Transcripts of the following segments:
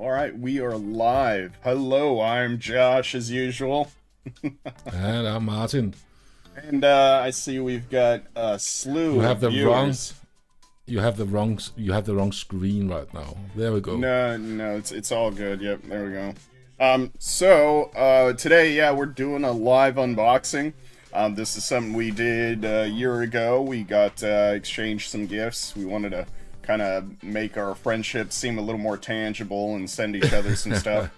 All right, we are live. Hello, I'm Josh as usual. And I'm Martin. And I see we've got a You slew of have the wrong viewers. you have the wrong screen right now. There we go. No, it's all good. Yep, there we go. Today, yeah, we're doing a live unboxing. This is something we did a year ago. We got exchanged some gifts. We wanted to kind of make our friendship seem a little more tangible and send each other some stuff.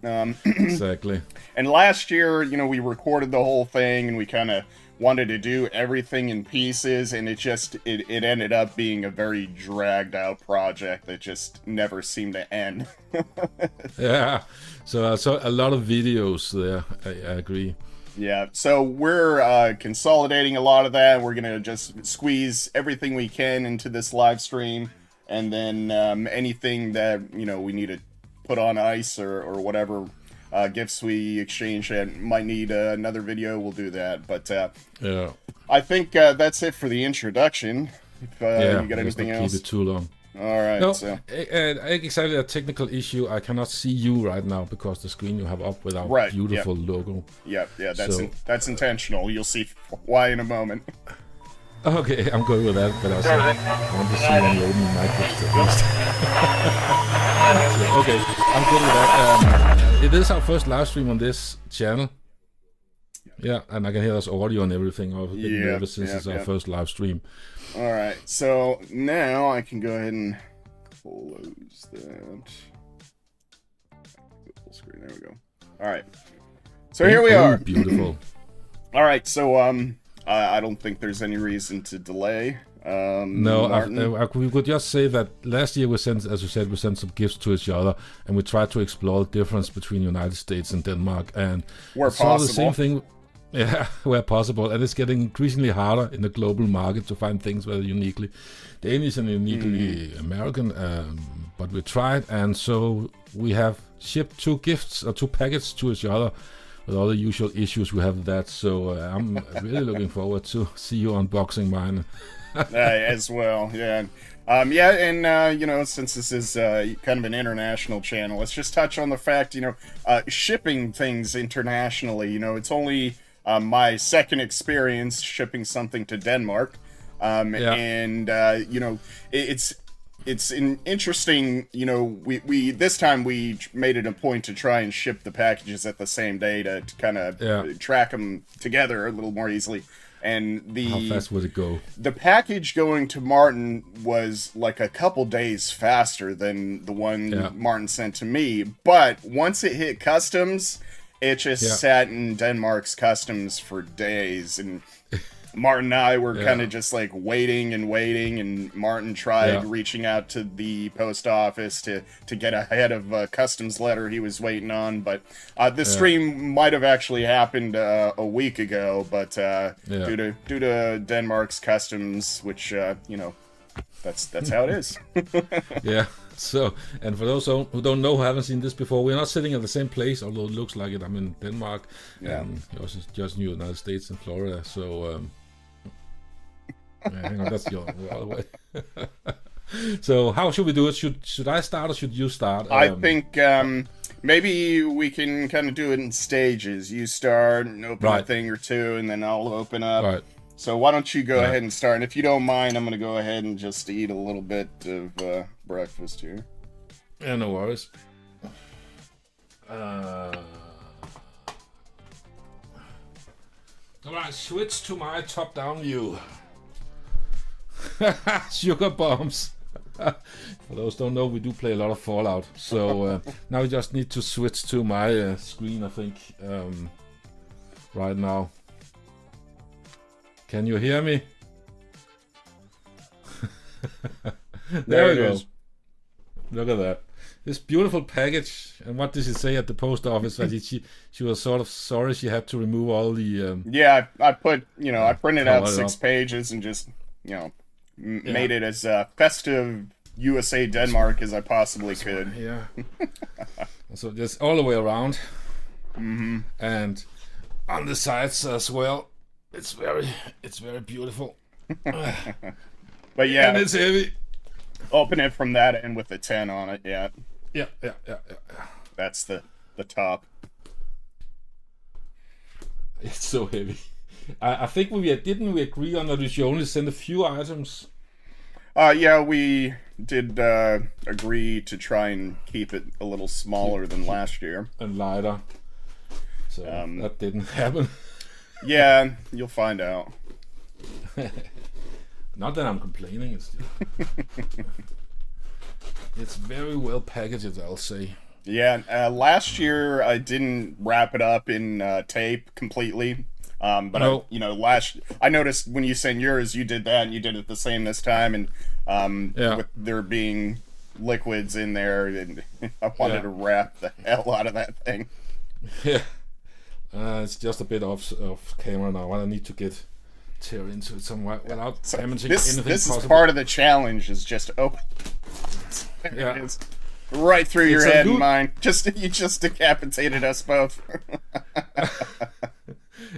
Exactly. And last year, we recorded the whole thing and we kind of wanted to do everything in pieces, and it ended up being a very dragged out project that just never seemed to end. Yeah. So I saw a lot of videos there. I agree. Yeah, so we're consolidating a lot of that. We're gonna just squeeze everything we can into this live stream, and then anything that we need to put on ice or whatever gifts we exchange that might need another video, we'll do that. But Yeah. I think that's it for the introduction. If Yeah. you got Let's anything not else? keep it too long. All right. No, So exactly a technical issue. I cannot see you right now because the screen you have up with our Right, beautiful logo. yeah, So- that's intentional. You'll see why in a moment. Okay, I'm good with that, but I want to see when you open the microphone. So, okay, I'm good with that. It is our first live stream on this channel. Yeah, and I can hear us audio and everything. I was a bit Yeah, nervous since yeah, it's our yeah. first live stream. All right. So now I can go ahead and close that. Full screen. There we go. All right. So here we Oh, are. Beautiful. All right. So I don't think there's any reason to delay. No, Martin. we could just say that last year we sent, as you said, we sent some gifts to each other, and we tried to explore the difference between United States and Denmark, and Where it's sort of the possible. same thing. Yeah, where possible, and it's getting increasingly harder in the global market to find things that are uniquely Danish and uniquely American. But we tried, and so we have shipped two gifts or two packets to each other with all the usual issues we have with that. So I'm really looking forward to see you unboxing mine. As well. Yeah. And since this is kind of an international channel, let's just touch on the fact, shipping things internationally. It's only my second experience shipping something to Denmark, and it's an interesting. We this time we made it a point to try and ship the packages at the same day to kind of track them together a little more easily. And How fast would it go? the package going to Martin was like a couple days faster than the one Martin sent to me. But once it hit customs, it just sat in Denmark's customs for days. And Martin and I were kind of just like waiting, and Martin tried reaching out to the post office to get ahead of a customs letter he was waiting on. But the stream might have actually happened a week ago, but due to Denmark's customs, which that's how it is. Yeah. So, and for those who don't know, who haven't seen this before, we're not sitting at the same place, although it looks like it. I'm in Denmark, and yours is just in the United States and Florida. So, hang on, that's the other way. So, how should we do it? Should I start or should you start? I think maybe we can kind of do it in stages. You start and open a thing or two, and then I'll open up. Right. So why don't you go ahead and start? And if you don't mind, I'm going to go ahead and just eat a little bit of breakfast here. Yeah, no worries. Alright, switch to my top-down view. Sugar bombs. For those who don't know, we do play a lot of Fallout. So now we just need to switch to my screen, I think, right now. Can you hear me? There we go. Look at that. This beautiful package. And what did she say at the post office? That she was sort of sorry she had to remove all the... I put, I printed out 6 pages and just, made it as festive USA Denmark as I possibly could. Yeah. So just all the way around. And on the sides as well. It's very beautiful. But yeah, and it's heavy. Open it from that end with the 10 on it. Yeah. Yeah. That's the top. It's so heavy. I think didn't we agree on that we should only send a few items? Yeah, we did agree to try and keep it a little smaller than last year. And lighter. So that didn't happen. Yeah, you'll find out. Not that I'm complaining. It's very well packaged, I'll say. Yeah, last year I didn't wrap it up in tape completely. But no. I noticed when you sent yours, you did that, and you did it the same this time, and with there being liquids in there, and I wanted to wrap the hell out of that thing. Yeah, it's just a bit off camera now, and I need to tear into it somewhere without damaging anything This possible. is part of the challenge, is just open. Yeah. It is. Right through your head and mine. You just decapitated us both.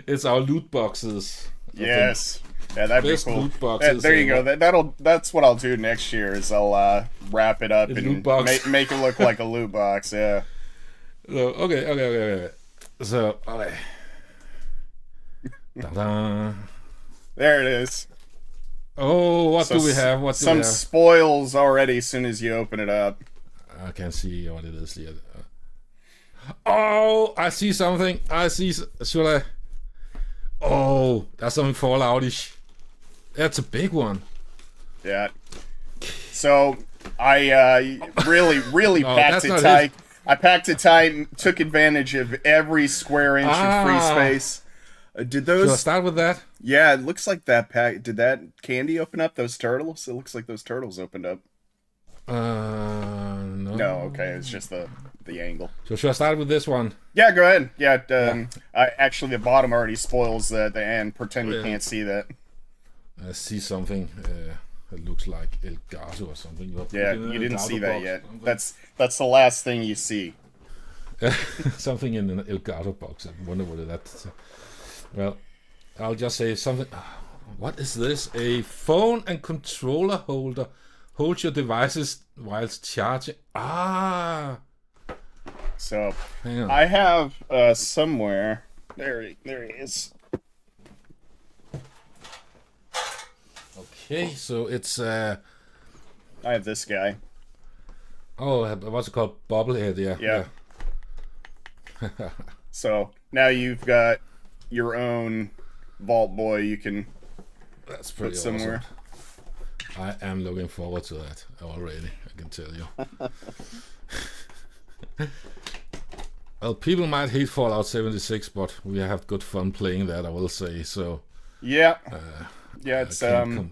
It's our loot boxes. Yes. Yeah, that'd Best be cool. Loot boxes There you go. That's what I'll do next year. Is I'll wrap it up and make it look like a loot box. Yeah. So, okay. So, okay. Ta-da. There it is. Oh, what do we have? Some spoils already as soon as you open it up. I can't see what it is yet. Oh, I see something. Should I? Oh, that's something Fallout-ish. That's a big one. Yeah. So I really packed it tight. I packed it tight and took advantage of every square inch of free space. Did those? Should I start with that? Yeah, it looks like that pack. Did that candy open up those turtles? It looks like those turtles opened up. No. No, okay, it's just the angle. So should I start with this one? Yeah, go ahead. Yeah, actually the bottom already spoils the end. Pretend you can't see that. I see something. It looks like El Gato or something. Yeah, you didn't see that yet. That's the last thing you see. Something in an El Gato box. I wonder what that's. Well, I'll just say something. What is this? A phone and controller holder. Hold your devices whilst charging. So I have somewhere. There he is. Okay, so it's I have this guy. Oh, what's it called? Bobblehead, yeah. So now you've got your own Vault Boy you can put somewhere. Awesome. I am looking forward to that already, I can tell you. Well, people might hate Fallout 76, but we have good fun playing that, I will say. So yeah, it's a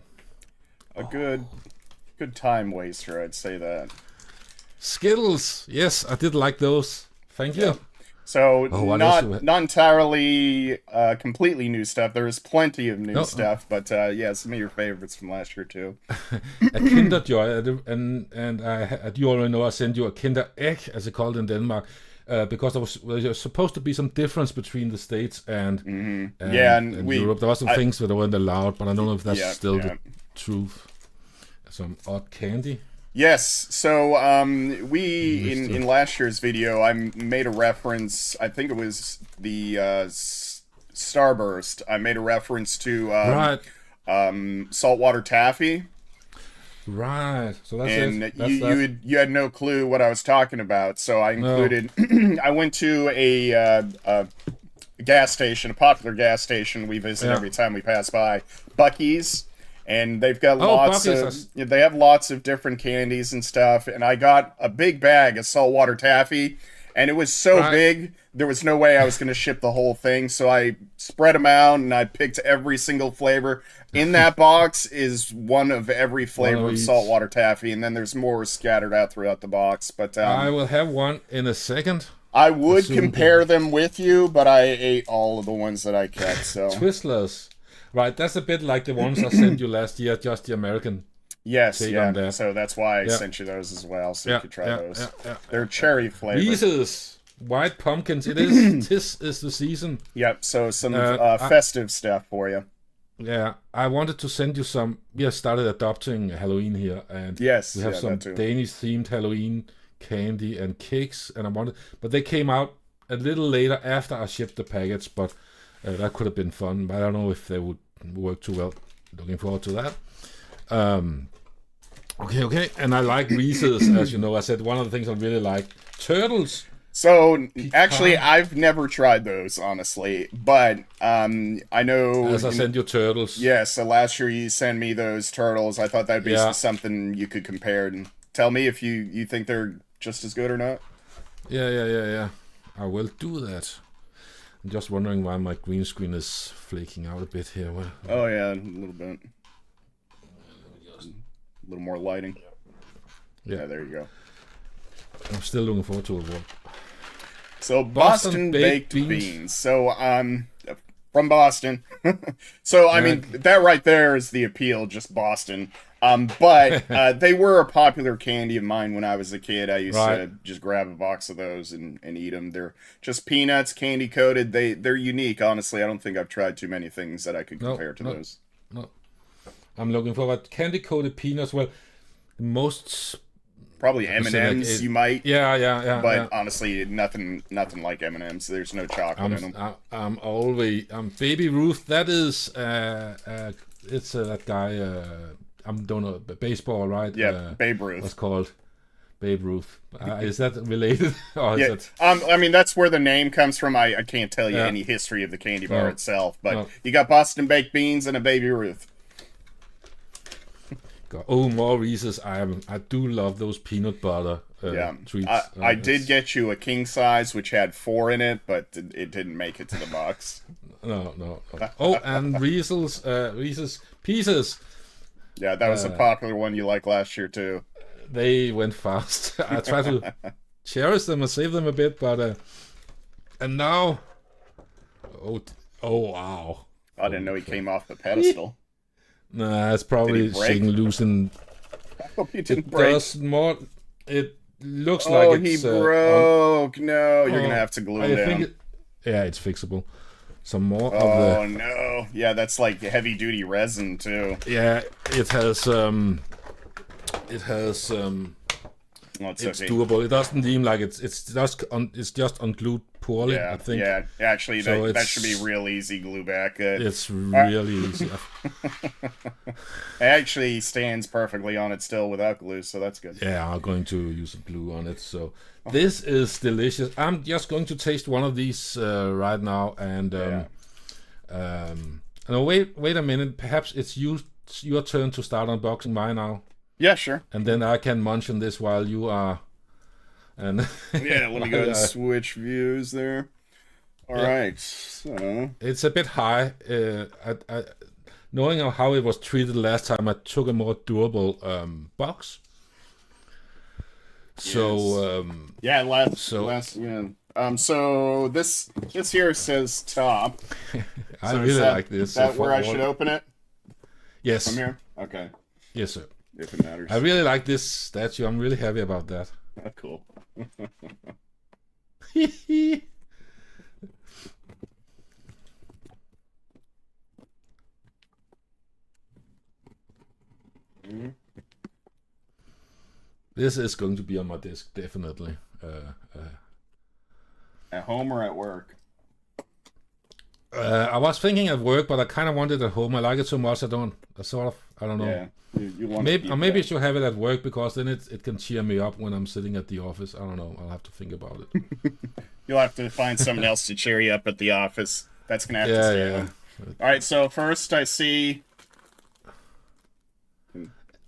good time waster, I'd say that. Skittles, yes, I did like those. Thank you. So not entirely completely new stuff. There is plenty of new stuff, but some of your favorites from last year too. A Kinder Joy, and you already know I sent you a Kinder Egg, as it's called in Denmark, because there was supposed to be some difference between the States and Europe. There were some things that weren't allowed, but I don't know if that's still the truth. Some odd candy. Yes, so we in last year's video I made a reference. I think it was the Starburst. I made a reference to saltwater taffy. Right. So that's you had no clue what I was talking about. So I included. I went to a gas station, a popular gas station we visit every time we pass by, Buc-ee's. And they've got they have lots of different candies and stuff. And I got a big bag of saltwater taffy, and it was so big, there was no way I was going to ship the whole thing. So I spread them out, and I picked every single flavor. In that box is one of every flavor of saltwater taffy, and then there's more scattered out throughout the box. But I will have one in a second. I would compare them with you, but I ate all of the ones that I kept. So Twizzlers. Right, that's a bit like the ones I sent you last year, just the American. Yes, yeah. So that's why I sent you those as well, so you could try those. They're cherry flavored. Reese's white pumpkins. This is the season. Yep. So some festive stuff for you. Yeah, I wanted to send you some. We have started adopting Halloween here, and we have some Danish themed Halloween candy and cakes, and but they came out a little later after I shipped the package. But that could have been fun. But I don't know if they would work too well. Looking forward to that. Okay, and I like Reese's, as you know. I said one of the things I really like, turtles. So, actually, I've never tried those, honestly, but I know... As I sent you turtles. Yes, so last year you sent me those turtles. I thought that'd be something you could compare, and tell me if you think they're just as good or not. Yeah. I will do that. I'm just wondering why my green screen is flaking out a bit here. Oh, yeah, a little bit. A little more lighting. Yeah, there you go. I'm still looking forward to it. So Boston baked beans. So from Boston. So I mean that right there is the appeal, just Boston. But they were a popular candy of mine when I was a kid. I used to just grab a box of those and eat them. They're just peanuts, candy coated. They're unique. Honestly, I don't think I've tried too many things that I could compare to those. No. I'm looking forward. Candy coated peanuts. Well, most probably M&Ms. You might. Yeah. But honestly, nothing like M&Ms. There's no chocolate in them. I'm Baby Ruth. That is it's that guy. I don't know, baseball, right? Yeah, Babe Ruth. What's called Babe Ruth? Is that related? Or is I mean, that's where the name comes from. I can't tell you any history of the candy bar itself, but you got Boston baked beans and a Baby Ruth. Oh, more Reese's. I do love those peanut butter treats. I did get you a king size, which had 4 in it, but it didn't make it to the box. No. Oh, and Reese's Pieces. Yeah, that was a popular one you liked last year, too. They went fast. I try to cherish them and save them a bit, but... and now... Oh, wow. I didn't know he came off the pedestal. Nah, it's probably shaking loose and... I hope he didn't break. It looks like it's... Oh, he broke. No, you're going to have to glue it down. It's fixable. Some more of the... Oh, no. Yeah, that's like heavy-duty resin, too. Yeah, it has... It's doable. It doesn't seem like it's just unglued poorly. Yeah, I think. Yeah, actually, so that should be real easy glue back. It's really easy. It actually stands perfectly on it still without glue, so that's good. Yeah, I'm going to use some glue on it. So this is delicious. I'm just going to taste one of these right now, and no, wait a minute. Perhaps it's your turn to start unboxing mine now. Yeah, sure. And then I can munch on this while you are. And yeah, let me go and switch views there. All right, so it's a bit high. Knowing how it was treated last time, I took a more durable box. So so this here says top. I really like this. Is that where I should open it? Yes. From here? Okay. Yes, sir. If it matters. I really like this statue. I'm really happy about that. Oh, cool. This is going to be on my desk, definitely. At home or at work? I was thinking at work, but I kind of want it at home. I like it so much. I don't know. Yeah. You want maybe I should have it at work, because then it can cheer me up when I'm sitting at the office. I don't know. I'll have to think about it. You'll have to find something else to cheer you up at the office. That's gonna have to stay on. All right. So first, I see.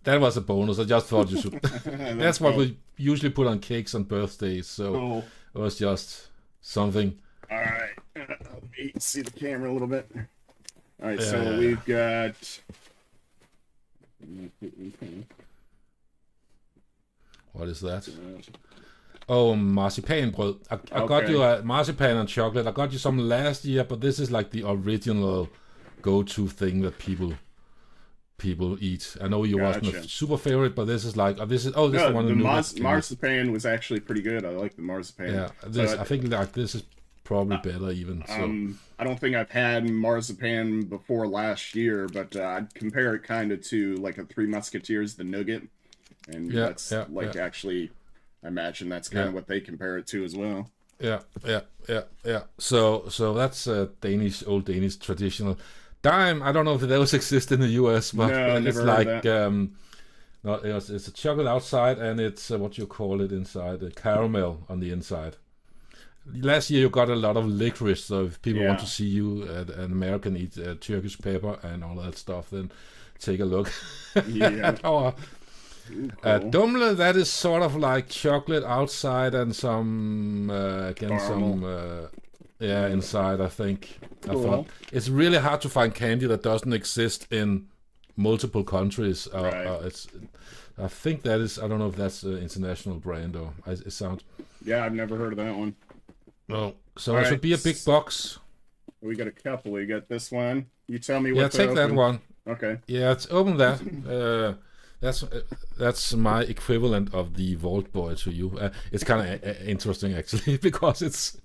That was a bonus. I just thought you should. That's what we usually put on cakes on birthdays. So it was just something. All right. Let me see the camera a little bit. All right. So we've got. What is that? Oh, marzipanbrød. I got you a marzipan and chocolate. I got you some last year, but this is like the original go-to thing that people eat. I know you wasn't a super favorite, but this is like this is the one. The marzipan was actually pretty good. I like the marzipan. Yeah, I think like this is probably better even. So. I don't think I've had marzipan before last year, but I'd compare it kind of to like a Three Musketeers, the nougat, and that's actually I imagine that's kind of what they compare it to as well. Yeah. So that's old Danish traditional dime. I don't know if those exist in the U.S., but it's like no, it's a chocolate outside, and it's what you call it inside, a caramel on the inside. Last year you got a lot of licorice, so if people want to see you an American eat Turkish pepper and all that stuff, then take a look at our dumle. That is sort of like chocolate outside and some inside, I think. Cool. It's really hard to find candy that doesn't exist in multiple countries. I think that is, I don't know if that's an international brand or it sounds. Yeah, I've never heard of that one. No, so it should be a big box. We got a couple. We got this one. You tell me what. Yeah, take that one. Okay. Yeah, let's open that. That's my equivalent of the Vault Boy to you. It's kind of interesting actually because it's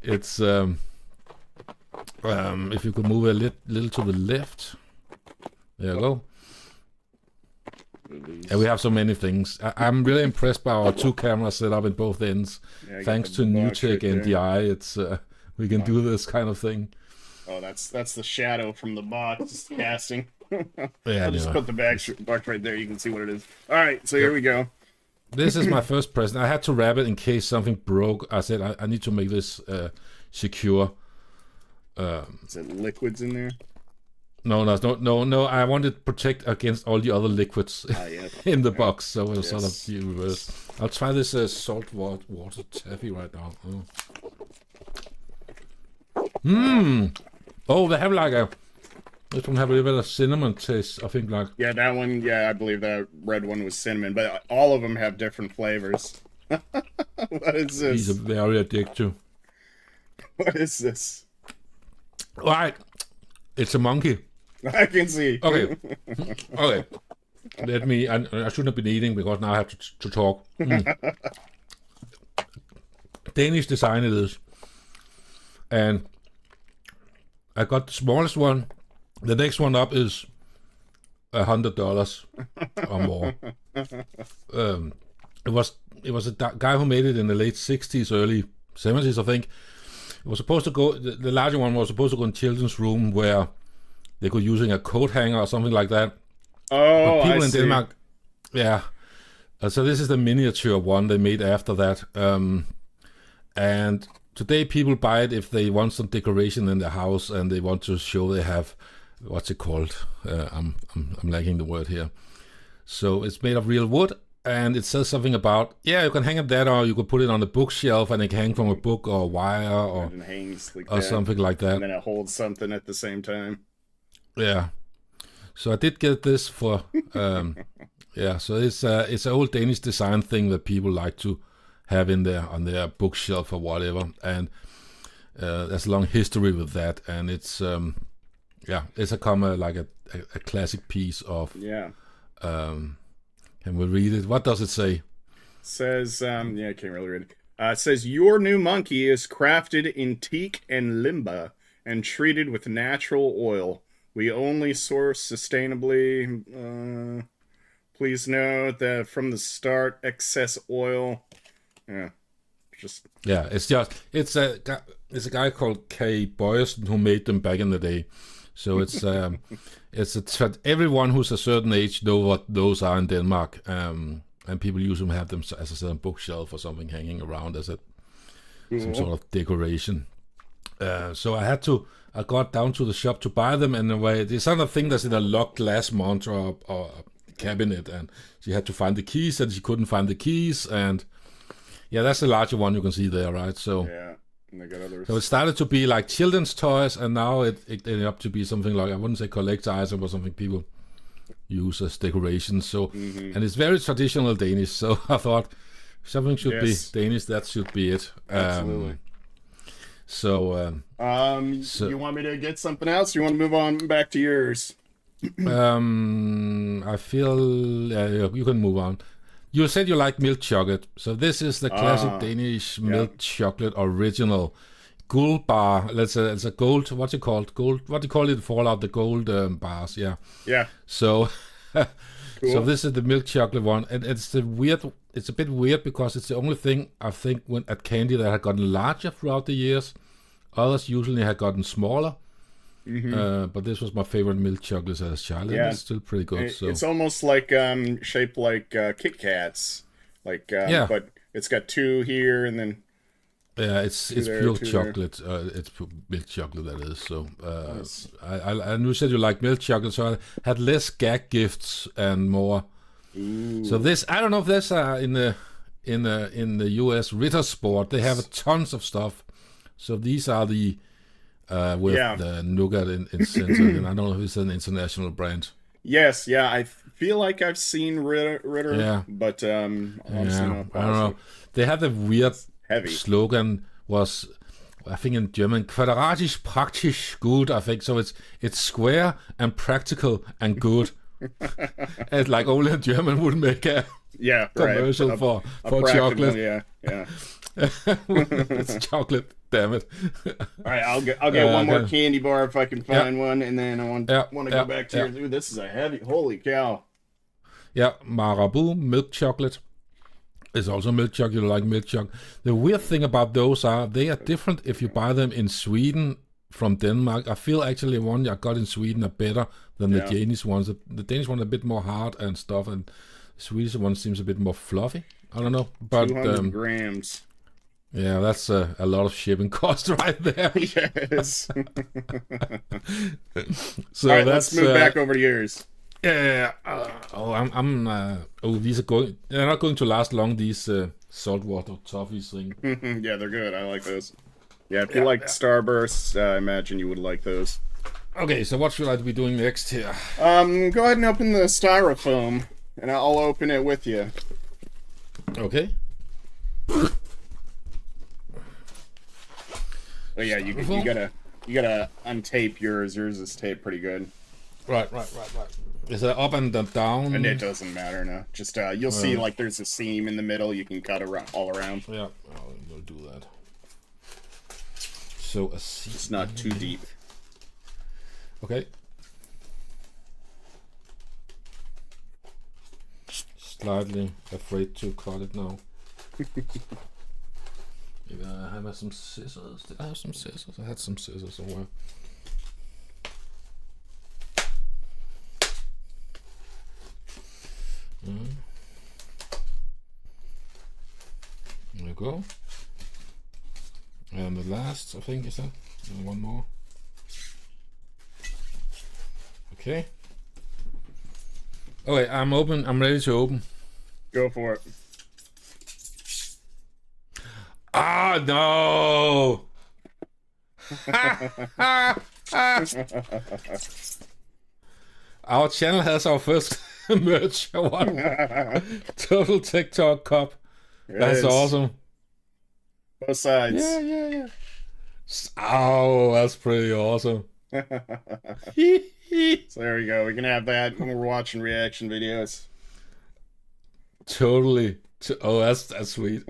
if you could move a little to the left. There you go. And we have so many things. I'm really impressed by our 2 cameras set up in both ends. Yeah, thanks to NewTek and DI, it's we can do this kind of thing. Oh, that's the shadow from the box casting. Yeah, I'll just put the box right there. You can see what it is. All right, so here we go. This is my first present. I had to wrap it in case something broke. I said I need to make this secure. Is it liquids in there? No. I wanted to protect against all the other liquids in the box, so we'll sort of be reversed. I'll try this salt water taffy right now. Oh, they have like this one have a little bit of cinnamon taste, I think. Like that one. Yeah, I believe that red one was cinnamon, but all of them have different flavors. What is this? These are very addictive. What is this? All right, it's a monkey. I can see. Okay. Let me. I shouldn't have been eating because now I have to talk. Danish design it is, and I got the smallest one. The next one up is $100 or more. It was a guy who made it in the late 60s, early 70s, I think. It was supposed to go. The larger one was supposed to go in children's room where they could using a coat hanger or something like that. Oh, but people I in see. Denmark, so this is the miniature one they made after that. And today people buy it if they want some decoration in their house and they want to show they have, what's it called? I'm lacking the word here. So it's made of real wood, and it says something about, you can hang it there, or you could put it on the bookshelf and it can hang from a book or a wire or hangs like or something like that. And then it holds something at the same time. Yeah. So I did get this for, so it's an old Danish design thing that people like to have in there on their bookshelf or whatever. And there's a long history with that. And it's, it's a classic piece of, can we read it? What does it say? It says, I can't really read it. It says, your new monkey is crafted in teak and limba and treated with natural oil. We only source sustainably. Please note that from the start, excess oil. It's a guy called K. Boyerson who made them back in the day. So it's everyone who's a certain age know what those are in Denmark, and people usually have them, as I said, on bookshelf or something hanging around as some sort of decoration. So I got down to the shop to buy them, and it's not a thing that's in a locked glass monster or cabinet, and she had to find the keys, and she couldn't find the keys, and that's the larger one you can see there, right? So and they got others. So it started to be like children's toys, and now it ended up to be something like, I wouldn't say collector item, but something people use as decoration. So and it's very traditional Danish. So I thought something should be Danish. That should be it. Absolutely. So you want me to get something else? You want to move on back to yours? I feel you can move on. You said you like milk chocolate, so this is the classic Danish milk chocolate original gold bar. It's a gold. What's it called? Gold. What do you call it? Fallout. The gold bars. Yeah. Yeah. So, cool. So this is the milk chocolate one, and it's the weird it's a bit weird because it's the only thing I think when at candy that had gotten larger throughout the years. Others usually had gotten smaller. But this was my favorite milk chocolate as a child, and it's still pretty good. It's almost like shaped like Kit Kats, like but it's got 2 here and then it's pure chocolate. It's milk chocolate that is. So nice. I knew you said you like milk chocolate, so I had less gag gifts and more. Ooh. So this, I don't know if this in the US Ritter Sport they have tons of stuff. So these are the with the nougat in center, and I don't know if it's an international brand. Yes, I feel like I've seen Ritter, but honestly not. I don't know. They have the weird slogan was, I think in German, quadratisch, praktisch, gut. I think so. It's square and practical and good. It's like only a German would make a commercial for chocolate. Yeah. It's chocolate. Damn it! All right, I'll get one more candy bar if I can find one, and then I want to go back to Ooh, this is a heavy. Holy cow! Yeah, Marabou milk chocolate is also milk chocolate. You like milk chocolate. The weird thing about those are they are different if you buy them in Sweden from Denmark. I feel actually one I got in Sweden are better than the Danish ones. The Danish one are a bit more hard and stuff, and the Swedish one seems a bit more fluffy. I don't know, but 200 grams. Yeah, that's a lot of shipping cost right there. Yes. So all right, let's move back over to yours. Yeah. These are going. They're not going to last long. These saltwater toffees thing. Yeah, they're good. I like those. Yeah, if you like Starbursts, I imagine you would like those. Okay, so what should I be doing next here? Go ahead and open the styrofoam, and I'll open it with you. Okay. Oh yeah, you gotta untape yours. Yours is taped pretty good. Right. Is it up and down? And it doesn't matter, no. Just you'll see like there's a seam in the middle. You can cut all around. Yeah, we'll do that. So a seam. It's not too deep. Okay. Slightly afraid to cut it now. Maybe I have some scissors. Did I have some scissors? I had some scissors somewhere. There we go. And the last, I think, is that? And one more. Okay. Okay, I'm open. I'm ready to open. Go for it. Ah, no! Our channel has our first merch one. Total TikTok cup. That's awesome. Both sides. Yeah. Oh, that's pretty awesome. So there we go. We can have that when we're watching reaction videos. Totally. Oh, that's sweet.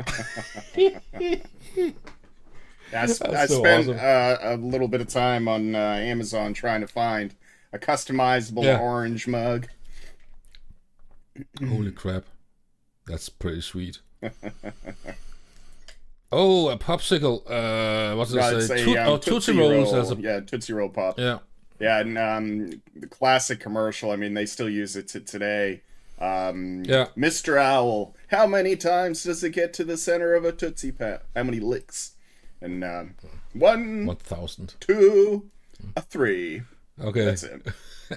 I spent a little bit of time on Amazon trying to find a customizable orange mug. Holy crap. That's pretty sweet. Oh, a popsicle. What's it say? Tootsie Rolls. Tootsie Roll Pop. Yeah. Yeah, and the classic commercial, I mean, they still use it today. Mr. Owl, how many times does it get to the center of a Tootsie Pop? How many licks? And 1,000. 2, 3. Okay. That's it.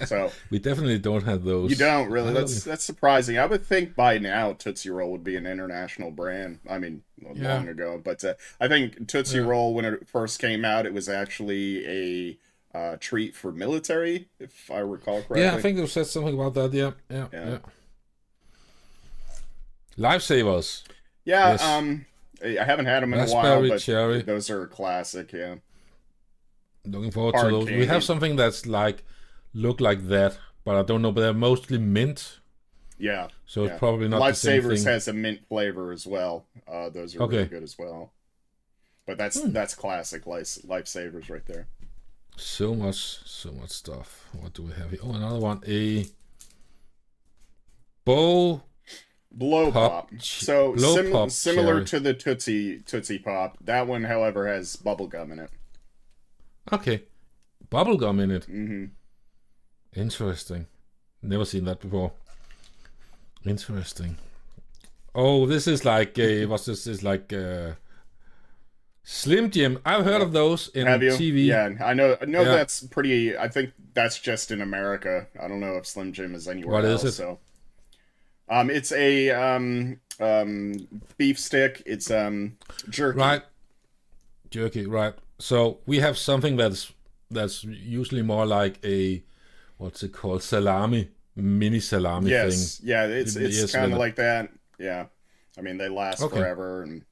So we definitely don't have those. You don't really. That's surprising. I would think by now Tootsie Roll would be an international brand. I mean, long ago. But I think Tootsie Roll, when it first came out, it was actually a treat for military, if I recall correctly. Yeah, I think you said something about that. Yeah. Lifesavers. Yeah. Yes. I haven't had them in a while, but cherry. Those are a classic. Yeah. Looking forward to those. Candy. We have something that's look like that, but I don't know. But they're mostly mint. Yeah. So it's probably not the same thing. Lifesavers has a mint flavor as well. Those are really good as well. But that's classic Lifesavers right there. So much stuff. What do we have here? Oh, another one. A bow Blow Pop. So Blow Pop similar cherry. to the Tootsie Pop. That one, however, has bubble gum in it. Okay, bubblegum in it. Mm-hmm. Interesting. Never seen that before. Interesting. Oh, this is like what's this? Is like Slim Jim. I've heard of those in Have you? TV. Yeah, I know. Yeah. That's pretty. I think that's just in America. I don't know if Slim Jim is anywhere What else. is it? So, it's a beef stick. It's jerky. Right. Jerky. Right. So we have something that's usually more like a what's it called? Salami, mini salami Yes. thing. Yeah. It's Yes, kind with of it. like that. Yeah. I mean, they last Okay. forever and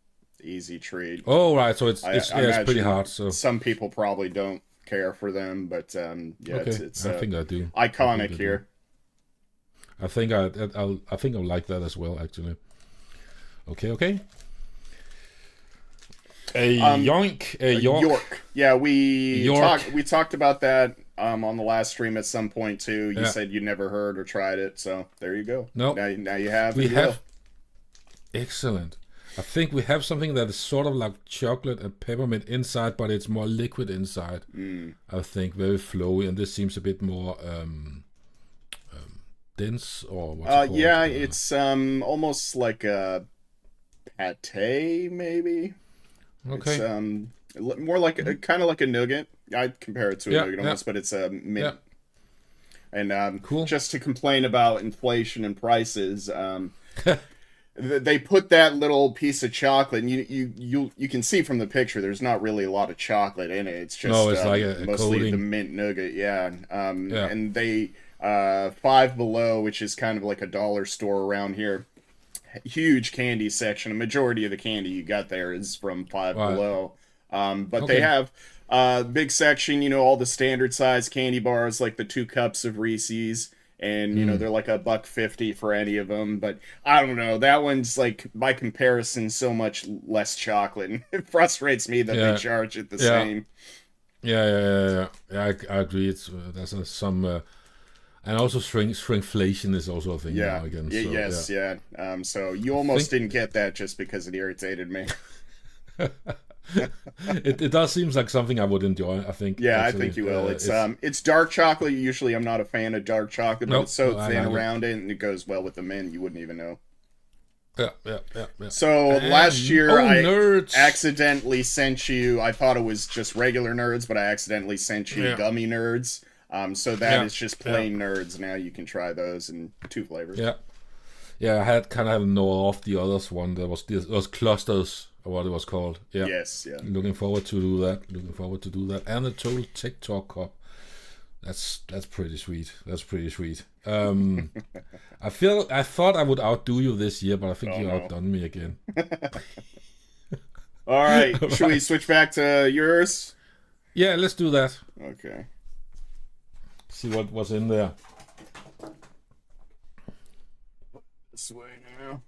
easy treat. Oh, right. So it's I it's pretty imagine hard. So some people probably don't care for them, but yeah, okay, it's I think I do. iconic here. I think I'll like that as well. Actually. Okay. A yoink, a York. Yeah, we York. talked about that on the last stream at some point too. You Yeah. said you never heard or tried it, so there you go. Nope. Now you have. We you have. will. Excellent. I think we have something that is sort of like chocolate and peppermint inside, but it's more liquid inside. I think very flowy, and this seems a bit more dense or what's it called? Yeah, it's almost like a pate, maybe. Okay. It's more like kind of like a nougat. I'd compare it to a nougat almost, but it's a mint. Yeah. And Cool. just to complain about inflation and prices, they put that little piece of chocolate, and you can see from the picture there's not really a lot of chocolate in it. It's just it's like a mostly coating. the mint nougat, yeah. Yeah. And they Five Below, which is kind of like a dollar store around here, huge candy section. A majority of the candy you got there is from Five Right. Below, but Okay. they have big section, all the standard size candy bars, like the 2 cups of Reese's. And they're like $1.50 for any of them, but I don't know. That one's like, by comparison, so much less chocolate, and it frustrates me that they charge it the same. Yeah. I agree. It's there's some, and also shrinkflation is also a thing now again. So, So you almost didn't get that just because it irritated me. it does seem like something I would enjoy. I think. Yeah, actually. I think you will. It's dark chocolate. Usually, I'm not a fan of dark chocolate, but it's so thin around it, and it goes well with the mint. You wouldn't even know. Yeah. So last year, I nerds. accidentally sent you. I thought it was just regular nerds, but I accidentally sent you gummy nerds. So that is just plain nerds. Now you can try those in 2 flavors. Yeah. I had kind of know off the others one. There was those clusters, or what it was called. Yeah. Yes. Yeah. Looking forward to do that. And the total TikTok cup. That's pretty sweet. I thought I would outdo you this year, but I think you outdone me again. All right. Should we switch back to yours? Yeah, let's do that. Okay. See what was in there. This way now.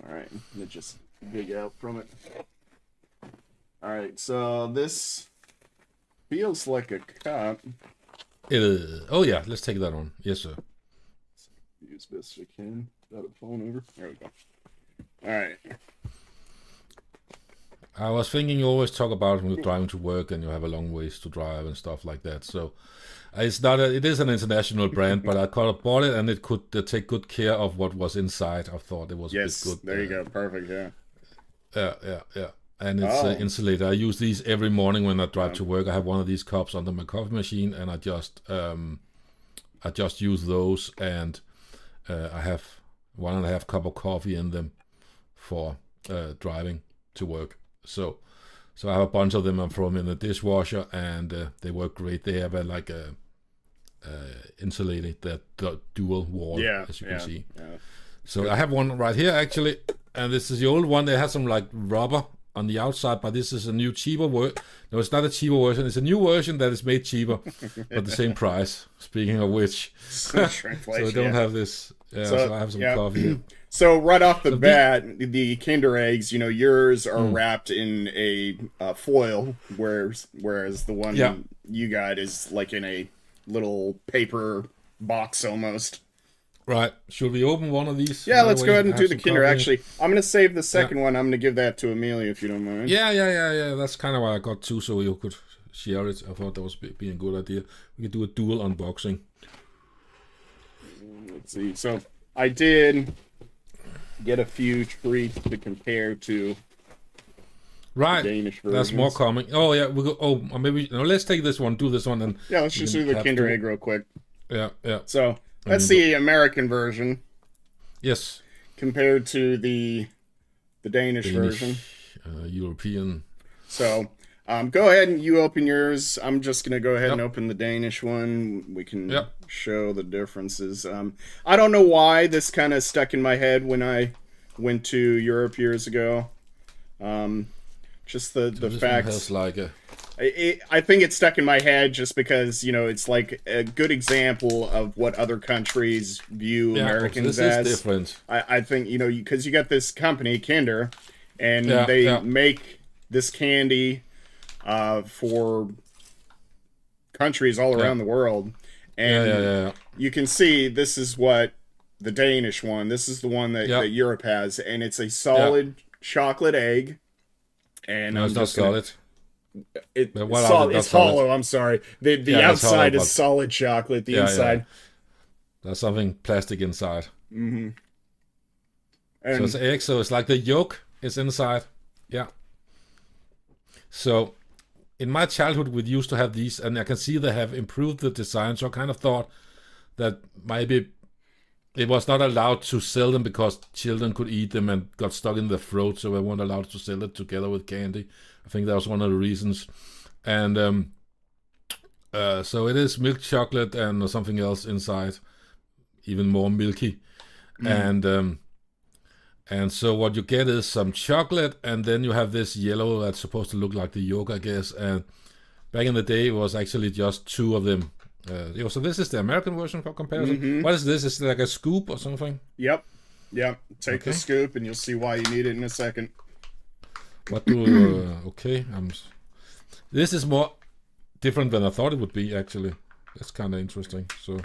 All right. Let just dig out from it. All right. So this feels like a cup. It is. Oh yeah, let's take that on. Yes, sir. Use best I can. Got a phone over. There we go. All right. I was thinking you always talk about when you're driving to work and you have a long ways to drive and stuff like that. So it's not. It is an international brand, but I kind of bought it and it could take good care of what was inside. I thought it was a bit good. There you go. Perfect. Yeah. Yeah. And it's insulated. I use these every morning when I drive to work. I have one of these cups under my coffee machine, and I just use those, and I have 1.5 cup of coffee in them for driving to work. So I have a bunch of them. I throw them in the dishwasher, and they work great. They have a insulated that dual wall, as you can see. Yeah. So I have one right here actually, and this is the old one. They have some like rubber on the outside, but this is a new cheaper version. No, it's not a cheaper version. It's a new version that is made cheaper, but the same price. Speaking of which, so I don't have this. Yeah, so I have some coffee. So right off the bat, the Kinder Eggs, yours are wrapped in a foil, whereas the one you got is like in a little paper box almost. Right. Should we open one of these? Yeah, let's go ahead and do the Kinder. Actually, I'm going to save the second one. I'm going to give that to Amelia, if you don't mind. Yeah. That's kind of why I got two, so you could share it. I thought that was being a good idea. We could do a dual unboxing. Let's see. So I did get a few treats to compare to. Right. The Danish versions. That's more coming. Oh yeah, we go. Oh, maybe no. Let's take this one. Do this one, and yeah, let's just do the Kinder Egg real quick. Yeah. So that's the American version. Yes. Compared to the Danish version. European. So go ahead and you open yours. I'm just gonna go ahead and open the Danish one. We can show the differences. I don't know why this kind of stuck in my head when I went to Europe years ago. Just the facts. Like I think it stuck in my head just because, you know, it's like a good example of what other countries view Americans as. This is different. I think, you know, because you got this company, Kinder, and they make this candy for countries all around the world. And you can see this is what the Danish one, this is the one that Europe has, and it's a solid chocolate egg. And no, it's not solid. It's hollow. I'm sorry. The outside hollow, is solid chocolate. The inside, there's something plastic inside. Mm-hmm. So it's egg. So it's like the yolk is inside. Yeah. So in my childhood, we used to have these, and I can see they have improved the design. So I kind of thought that maybe it was not allowed to sell them because children could eat them and got stuck in their throat, so they weren't allowed to sell it together with candy. I think that was one of the reasons. And so it is milk chocolate and something else inside, even more milky. And so what you get is some chocolate, and then you have this yellow that's supposed to look like the yolk, I guess. And back in the day, it was actually just two of them. So this is the American version for comparison. Mm-hmm. What is this? Is it like a scoop or something? Yep. Take the scoop, and you'll see why you need it in a second. What do? This is more different than I thought it would be. Actually, that's kind of interesting. So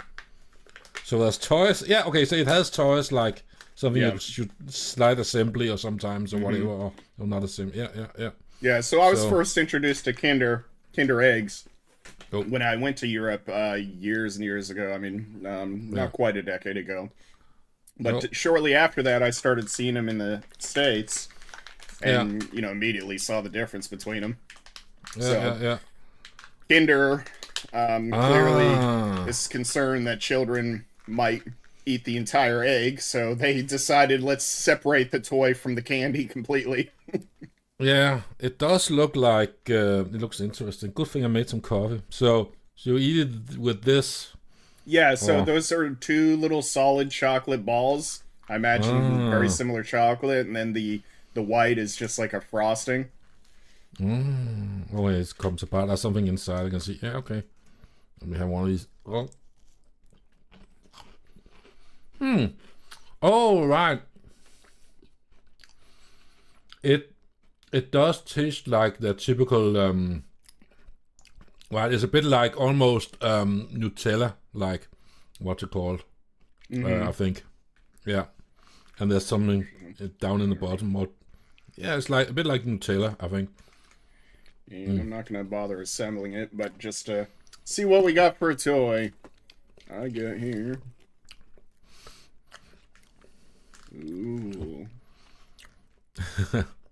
there's toys. Yeah. Okay. So it has toys like something you should slide assembly or sometimes or whatever, or not assembly. Yeah. Yeah. So I was first introduced to Kinder Eggs. When I went to Europe years and years ago. I mean, not quite a decade ago. But shortly after that, I started seeing them in the States. And, you know, immediately saw the difference between them. Kinder clearly is concerned that children might eat the entire egg. So they decided, let's separate the toy from the candy completely. Yeah, it does look like, it looks interesting. Good thing I made some coffee. So you eat it with this? Yeah, so those are two little solid chocolate balls. I imagine very similar chocolate, and then the white is just like a frosting. Oh, it comes apart. There's something inside I can see. Yeah, okay. Let me have one of these. Oh, right. It does taste like the typical, well, it's a bit like almost Nutella, like what's it called, I think. Yeah. And there's something down in the bottom. Yeah, it's like a bit like Nutella, I think. And I'm not going to bother assembling it, but just to see what we got for a toy. I got here. Ooh.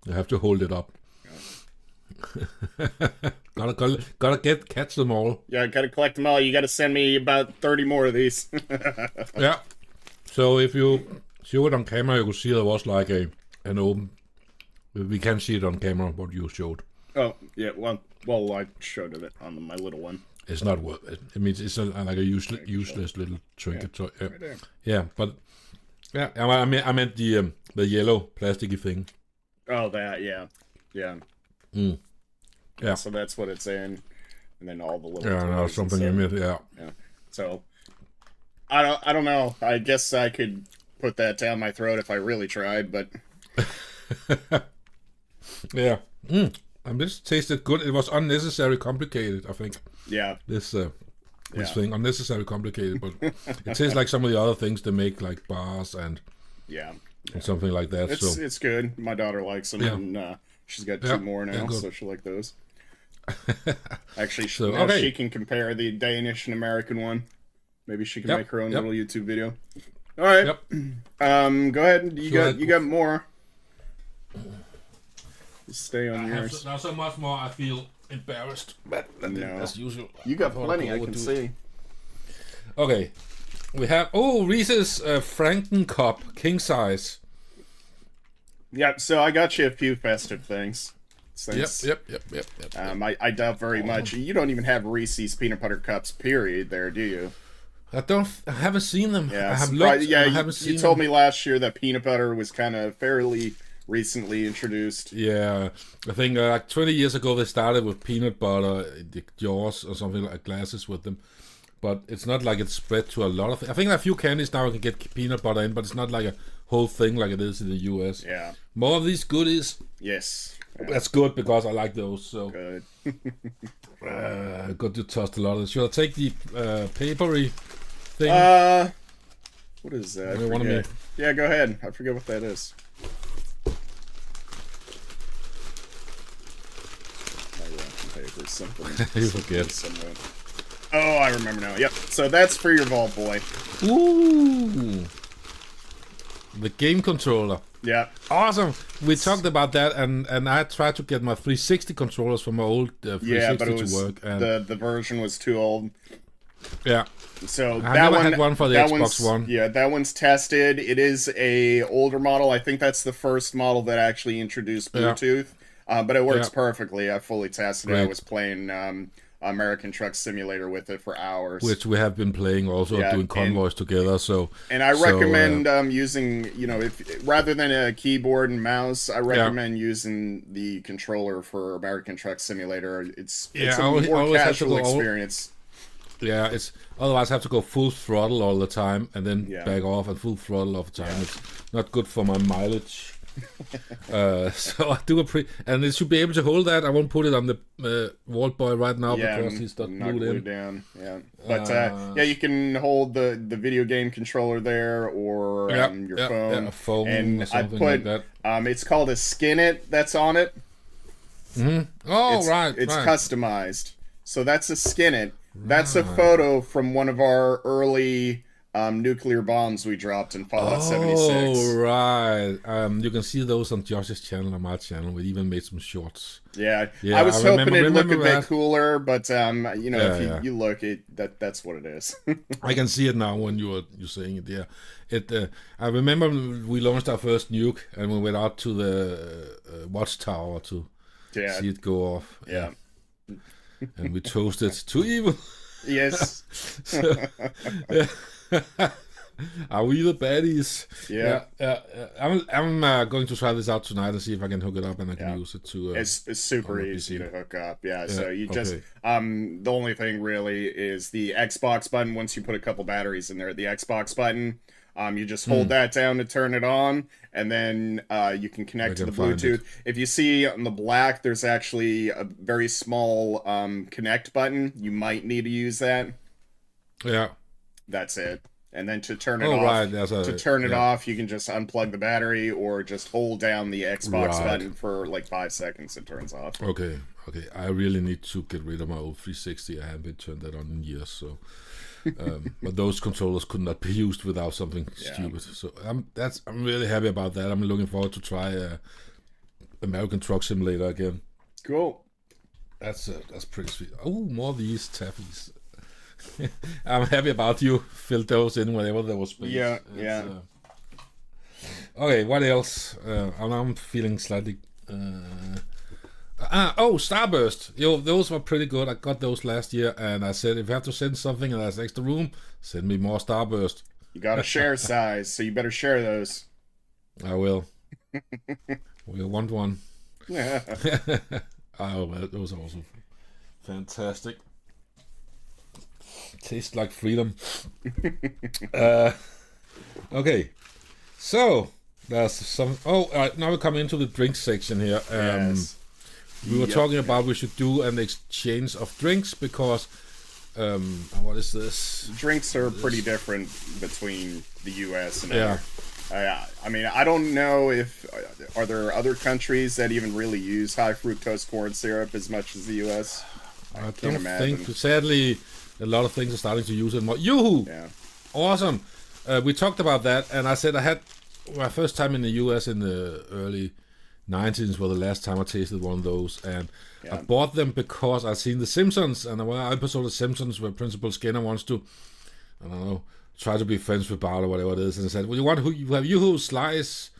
You have to hold it up. gotta catch them all. Yeah, gotta collect them all. You gotta send me about 30 more of these. Yeah. So if you show it on camera, you could see there was like an open. We can see it on camera what you showed. Oh yeah, well I showed it on my little one. It's not worth it. I mean, it's like a useless little trinket toy. Yeah. Right there. Yeah, but yeah, I meant the yellow plasticky thing. Oh, that, yeah. Yeah. So that's what it's in, and then all the little. Yeah, no, something in it. Yeah. So, I don't know. I guess I could put that down my throat if I really tried, but. Yeah. And this tasted good. It was unnecessarily complicated, I think. Yeah. This This thing unnecessarily complicated, but it tastes like some of the other things they make, like bars and something like that. It's good. My daughter likes them, and she's got 2 more now, so she'll like those. Actually, she can compare the Danish and American one. Maybe she can make her own little YouTube video. All right. Go ahead. You got more. Just stay on yours. Not so much more. I feel embarrassed, but as usual. You got plenty. I can see. Okay, we have Reese's Franken Cup king size. Yeah. So I got you a few festive things. Yep. I doubt very much. You don't even have Reese's peanut butter cups, period. There, do you? I haven't seen them. Yeah, I have looked. Yeah, you told me last year that peanut butter was kind of fairly recently introduced. Yeah, I think like 20 years ago they started with peanut butter, the jars or something like glasses with them. But it's not like it's spread to a lot of. I think a few candies now you can get peanut butter in, but it's not like a whole thing like it is in the US. Yeah. More of these goodies. Yes. Yeah. That's good because I like those. So good. Good to toast a lot of this. Should I take the papery thing? What is that? Yeah, go ahead. I forget what that is. Paper, something. You forget. Somewhere. Oh, I remember now. Yep. So that's for your Vault Boy. Ooh. The game controller. Yeah. Awesome. We talked about that, and I tried to get my 360 controllers from my old 360 but it was, to work. And the version was too old. Yeah. So I never had one for the Xbox One. Yeah, that one's tested. It is a older model. I think that's the first model that actually introduced Bluetooth. But it works perfectly. I fully tested it. I was playing American Truck Simulator with it for hours, which we have been playing also, doing convoys together. So, and I recommend using, if rather than a keyboard and mouse, I recommend using the controller for American Truck Simulator. It's a more casual experience. Yeah, it's otherwise I have to go full throttle all the time and then back off and full throttle all the time. It's not good for my mileage. So I do and it should be able to hold that. I won't put it on the Vault Boy right now because he's not glued down. Yeah, but you can hold the video game controller there or your phone. A phone and or something like that. It's called a Skin It that's on it. Mm-hmm. Oh, it's customized. So that's a Skin It. That's a photo from one of our early nuclear bombs we dropped in Fallout 76. Oh, right. You can see those on Josh's channel and my channel. We even made some shorts. Yeah, I was hoping it'd look a bit cooler, but if you look, that's what it is. I can see it now when you're saying it. Yeah, I remember we launched our first nuke and we went out to the watchtower to see it go off. Yeah. And we toasted to evil. Yes. Are we the baddies? Yeah. I'm going to try this out tonight and see if I can hook it up and I can use it to. It's super easy to hook up. Yeah. So you just the only thing really is the Xbox button. Once you put a couple batteries in there, the Xbox button. You just hold that down to turn it on, and then you can connect to the Bluetooth. If you see on the black, there's actually a very small connect button. You might need to use that. Yeah. That's it. And then to turn it off, you can just unplug the battery or just hold down the Xbox button for like 5 seconds. It turns off. Okay. I really need to get rid of my old 360. I haven't turned that on in years, so. But those controllers could not be used without something stupid. So I'm really happy about that. I'm looking forward to try American Truck Simulator again. Cool. That's pretty sweet. Oh, more of these taffies. I'm happy about you filled those in whenever there was space. Yeah. Okay, what else? I'm feeling slightly. Starburst. Those were pretty good. I got those last year, and I said if you have to send something and there's extra room, send me more Starburst. You got a share size, so you better share those. I will. We'll want one. Yeah. Those are also fantastic. Tastes like freedom. Okay, so there's some. Now we come into the drink section here. Yes. We were talking about we should do an exchange of drinks because What is this? Drinks are pretty different between the U.S. and other. I mean, I don't know if are there other countries that even really use high fructose corn syrup as much as the U.S. I don't think. Sadly, a lot of things are starting to use it more. Yoo-hoo! Yeah. Awesome. We talked about that, and I said I had my first time in the U.S. in the early 90s was the last time I tasted one of those, and I bought them because I'd seen The Simpsons, and one episode of The Simpsons where Principal Skinner wants to, I don't know, try to be friends with Bart or whatever it is, and I said, well, you have Yoo-hoo, Slice,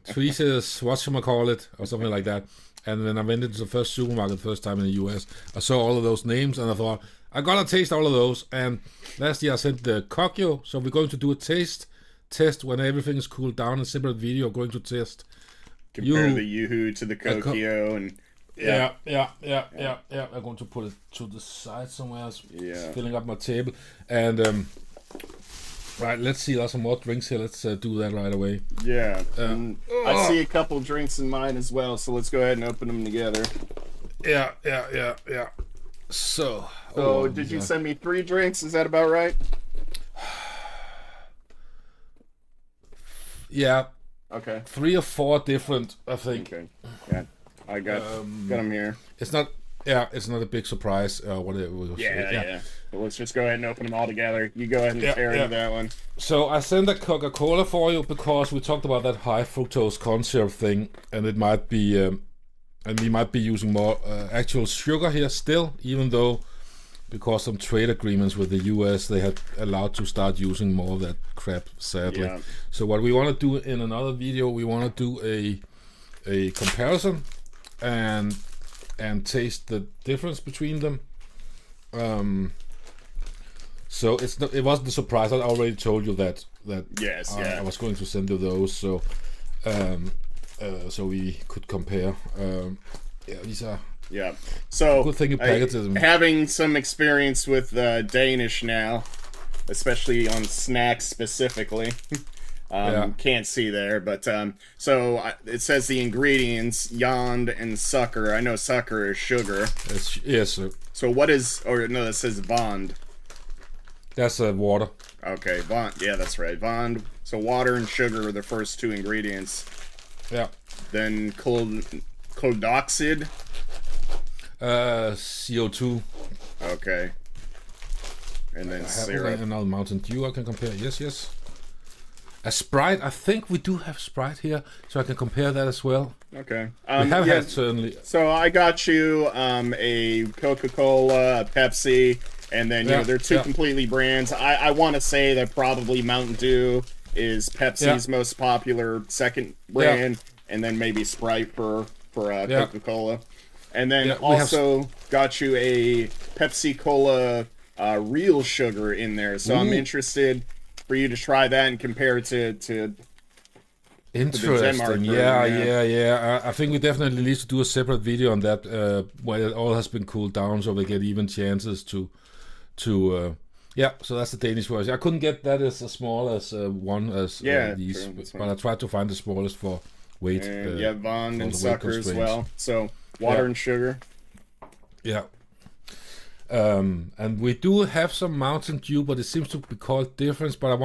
Tweezers, whatchamacallit, or something like that. And then I went into the first supermarket the first time in the US. I saw all of those names, and I thought, I gotta taste all of those. And last year I sent the Kokyo, so we're going to do a taste test when everything is cooled down. A separate video going to test. Compare the Yoo-hoo to the Kokyo, and yeah. I'm going to put it to the side somewhere. It's filling up my table. And right, let's see. There's some more drinks here. Let's do that right away. Yeah. I see a couple drinks in mine as well, so let's go ahead and open them together. Yeah. So did you send me 3 drinks? Is that about right? Yeah. Okay. 3 or 4 different, I think. Okay. Yeah. I got them here. It's not a big surprise. Whatever. Yeah. But let's just go ahead and open them all together. You go ahead and tear into that one. So I sent a Coca-Cola for you because we talked about that high fructose corn syrup thing, and it might be, and we might be using more actual sugar here still, even though because some trade agreements with the US, they had allowed to start using more of that crap, sadly. Yeah. So what we want to do in another video, we want to do a comparison and taste the difference between them. So it wasn't a surprise. I already told you that I was going to send you those, so so we could compare. These are so good thing you packaged them. Having some experience with Danish now, especially on snacks specifically. Can't see there, but so it says the ingredients: yond and sucker. I know sucker is sugar. Yes, sir. So what is? Or no, that says vond. That's water. Okay, vond. Yeah, that's right, vond. So water and sugar are the first 2 ingredients. Yeah. Then coldoxid. CO2. Okay. And then syrup. Another Mountain Dew I can compare. Yes. A Sprite. I think we do have Sprite here, so I can compare that as well. Okay. We have had certainly. So I got you a Coca-Cola, a Pepsi, and then they're 2 completely brands. I want to say that probably Mountain Dew is Pepsi's most popular second brand, and then maybe Sprite for Coca-Cola. And then also got you a Pepsi Cola real sugar in there. So I'm interested for you to try that and compare it to interesting. Yeah. I think we definitely need to do a separate video on that where it all has been cooled down, so we get even chances to. So that's the Danish version. I couldn't get that as small as one as these, but I tried to find the smallest for weight. And Vond and sucker as well. So water and sugar. Yeah. And we do have some Mountain Dew, but it seems to be called different. But I'm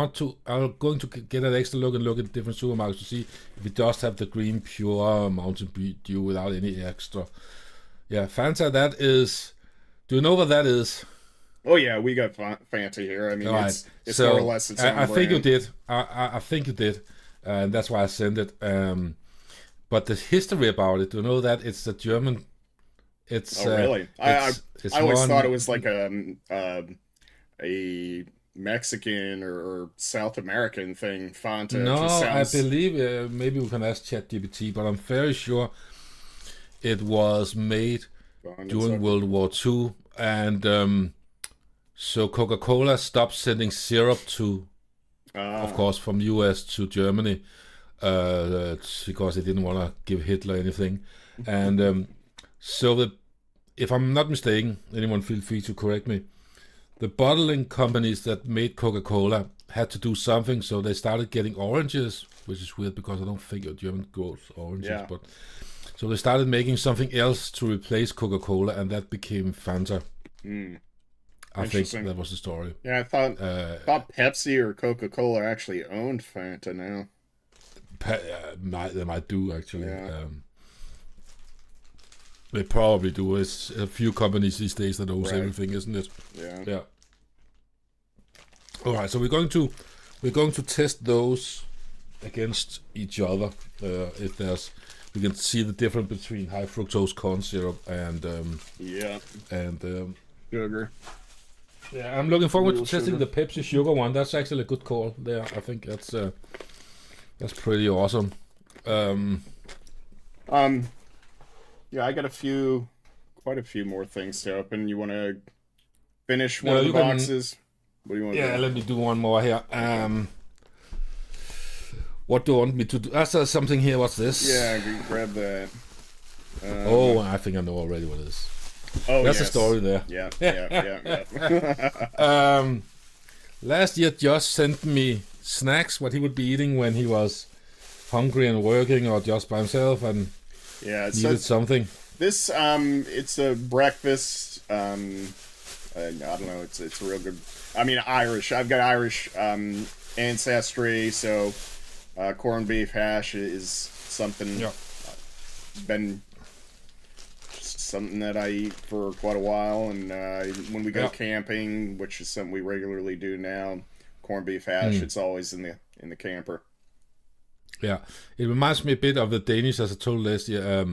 going to get an extra look and look at different supermarkets to see if it does have the green pure Mountain Dew without any extra. Yeah, Fanta. That is. Do you know what that is? Oh yeah, we got Fanta here. I mean, it's so, more or less its own I think you did. I think you did, and that's why I sent it. But the history about it, do you know that it's a German? It's really? I always thought it was like a Mexican or South American thing. Fanta. No, I believe maybe we can ask ChatGPT, but I'm very sure it was made during World War II, and so Coca-Cola stopped sending syrup to, of course, from US to Germany, because they didn't want to give Hitler anything, and so if I'm not mistaken, anyone feel free to correct me, the bottling companies that made Coca-Cola had to do something, so they started getting oranges, which is weird because I don't think a German grows oranges, but so they started making something else to replace Coca-Cola, and that became Fanta. I think that was the story. Yeah, I thought Pepsi or Coca-Cola actually owned Fanta now. They might do, actually. Yeah. They probably do. It's a few companies these days that owns everything, isn't it? Yeah. All right, so we're going to test those against each other. If we can see the difference between high fructose corn syrup and sugar. Yeah, I'm looking forward to testing sugar. the Pepsi sugar one. That's actually a good call there. I think that's pretty awesome. Yeah, I got quite a few more things to open. You want to finish one of the boxes? What do you want to do? Yeah, let me do one more here. What do you want me to do? There's something here. What's this? Yeah, grab that. I think I know already what it is. Oh, that's a story there. Yeah. Last year, Josh sent me snacks, what he would be eating when he was hungry and working, or just by himself, and needed something. This it's a breakfast. I don't know. It's real good. I mean, Irish. I've got Irish ancestry, so corned beef hash is something. Been something that I eat for quite a while, and when we go camping, which is something we regularly do now, corned beef hash. It's always in the camper. Yeah, it reminds me a bit of the Danish, as I told last year,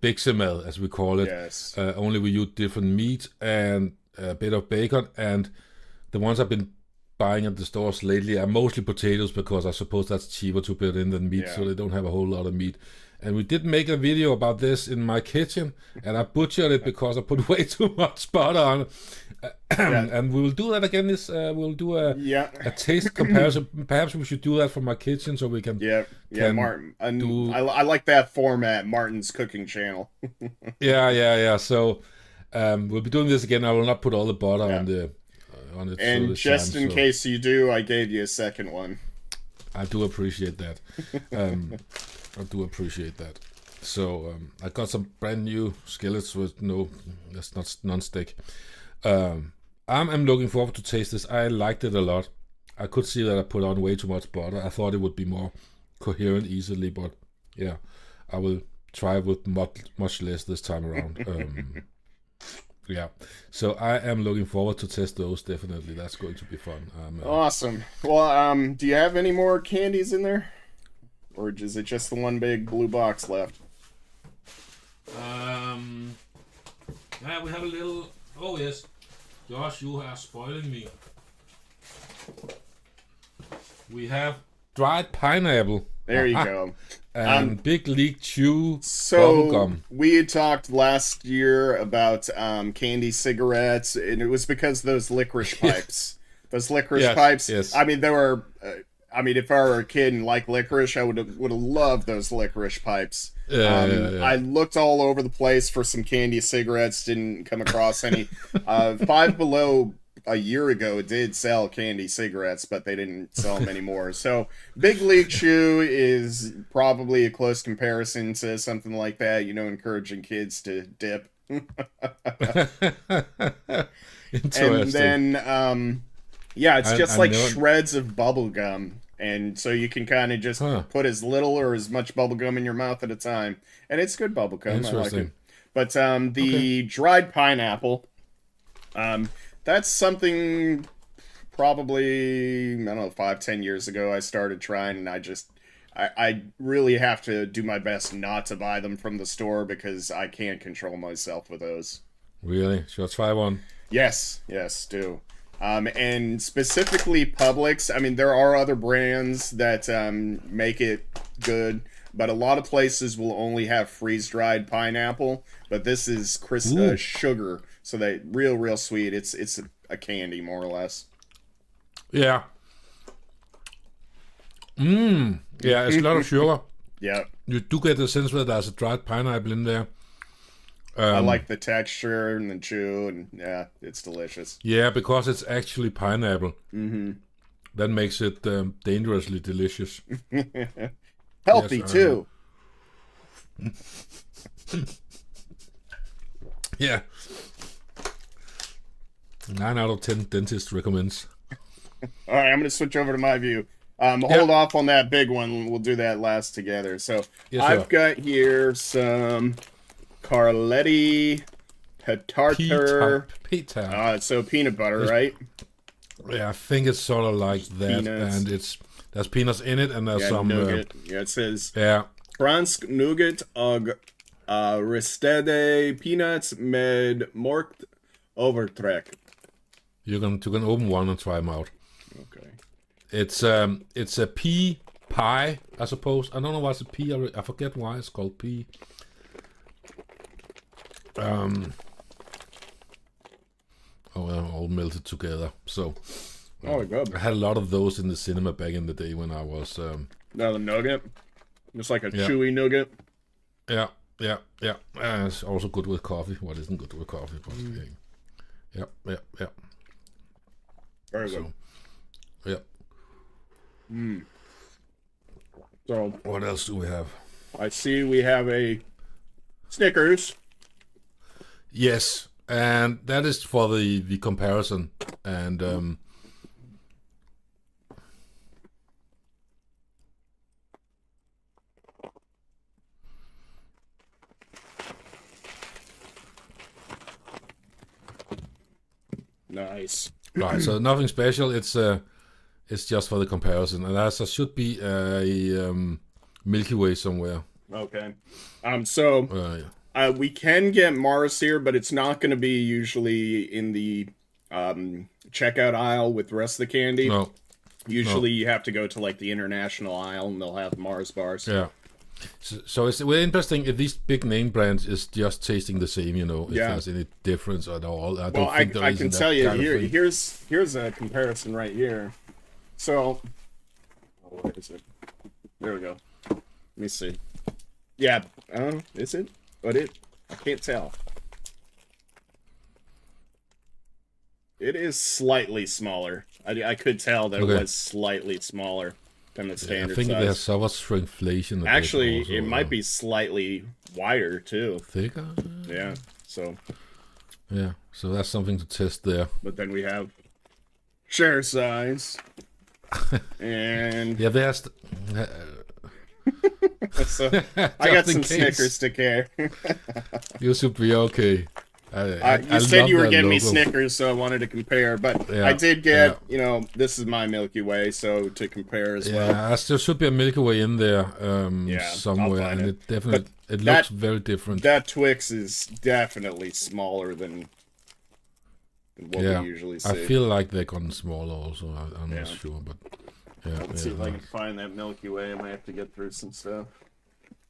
biksemad, as we call it. Yes. Only we use different meat and a bit of bacon, and the ones I've been buying at the stores lately are mostly potatoes, because I suppose that's cheaper to put in than meat, so they don't have a whole lot of meat. And we did make a video about this in my kitchen, and I butchered it because I put way too much butter on it. And we will do that again. We'll do a taste comparison. Perhaps we should do that for my kitchen, so we can. Martin. I like that format, Martin's cooking channel. Yeah. So we'll be doing this again. I will not put all the butter on it. And just in case you do, I gave you a second one. I do appreciate that. I do appreciate that. So I got some brand new skillets with that's not non-stick. I'm looking forward to taste this. I liked it a lot. I could see that I put on way too much butter. I thought it would be more coherent easily, but yeah, I will try with much less this time around. Yeah, so I am looking forward to test those. Definitely, that's going to be fun. Awesome. Well, do you have any more candies in there, or is it just the one big blue box left? Yeah, we have a little. Oh yes, Josh, you are spoiling me. We have dried pineapple. There you go. And Big League Chew bubblegum. We had talked last year about candy cigarettes, and it was because those licorice pipes. Those licorice pipes. Yes. I mean, they were. If I were a kid and liked licorice, I would have loved those licorice pipes. I looked all over the place for some candy cigarettes, didn't come across any. Five Below a year ago did sell candy cigarettes, but they didn't sell them anymore. So Big League Chew is probably a close comparison to something like that, encouraging kids to dip. And then, it's just like shreds of bubble gum. And so you can kind of just put as little or as much bubble gum in your mouth at a time. And it's good bubble gum. I like it. But the dried pineapple, that's something probably, 5-10 years ago I started trying, and I really have to do my best not to buy them from the store because I can't control myself with those. Really? Should I try one? Yes, do. And specifically Publix, there are other brands that make it good, but a lot of places will only have freeze-dried pineapple, but this is sugar, so they real sweet. It's a candy, more or less. Yeah. Yeah, it's a lot of sugar. Yeah. You do get the sense that there's a dried pineapple in there. I like the texture and the chew, and yeah, it's delicious. Yeah, because it's actually pineapple. Mm-hmm. That makes it dangerously delicious. Healthy, too. Yeah. 9 out of 10 dentist recommends. All right, I'm going to switch over to my view. Hold off on that big one. We'll do that last together. So yes, I've got here some Carletti tartar. So peanut butter, right? Yeah, I think it's sort of like that, peanuts. And there's peanuts in it, and there's some nougat. It says fransk nougat og ristede peanuts med morkt overtrekk. You can open one and try them out. Okay. It's a pea pie, I suppose. I don't know what's a pea. I forget why it's called pea. They're all melted together. So, good. I had a lot of those in the cinema back in the day when I was. Now the nougat, just like a chewy nougat. Yeah. It's also good with coffee. What isn't good with coffee? Yeah. Very good. Yeah. So what else do we have? I see we have a Snickers. Yes, and that is for the comparison. And nice. Right, so nothing special. It's just for the comparison, and there should be a Milky Way somewhere. Okay. We can get Mars here, but it's not going to be usually in the checkout aisle with the rest of the candy. No. Usually you have to go to like the international aisle, and they'll have Mars bars. Yeah. So it's really interesting if these big name brands is just tasting the same, if there's any difference at all. I don't think there is. I can tell you here's a comparison right here. So, where is it? There we go. Let me see. Yeah, is it? But I can't tell. It is slightly smaller. I could tell that it was slightly smaller than the standard size. I think there's so much shrinkflation. Actually, it might be slightly wider too. Thicker? Yeah, so. Yeah, so that's something to test there. But then we have share size. And there's so I got some Snickers to care. You should be okay. You said you were getting me Snickers, so I wanted to compare. But I did get, this is my Milky Way, so to compare as well. Yeah, there should be a Milky Way in there somewhere, and it definitely looks very different. That Twix is definitely smaller than what we usually see. I feel like they've gotten smaller also. I'm not sure, but let's see if I can find that Milky Way. I might have to get through some stuff.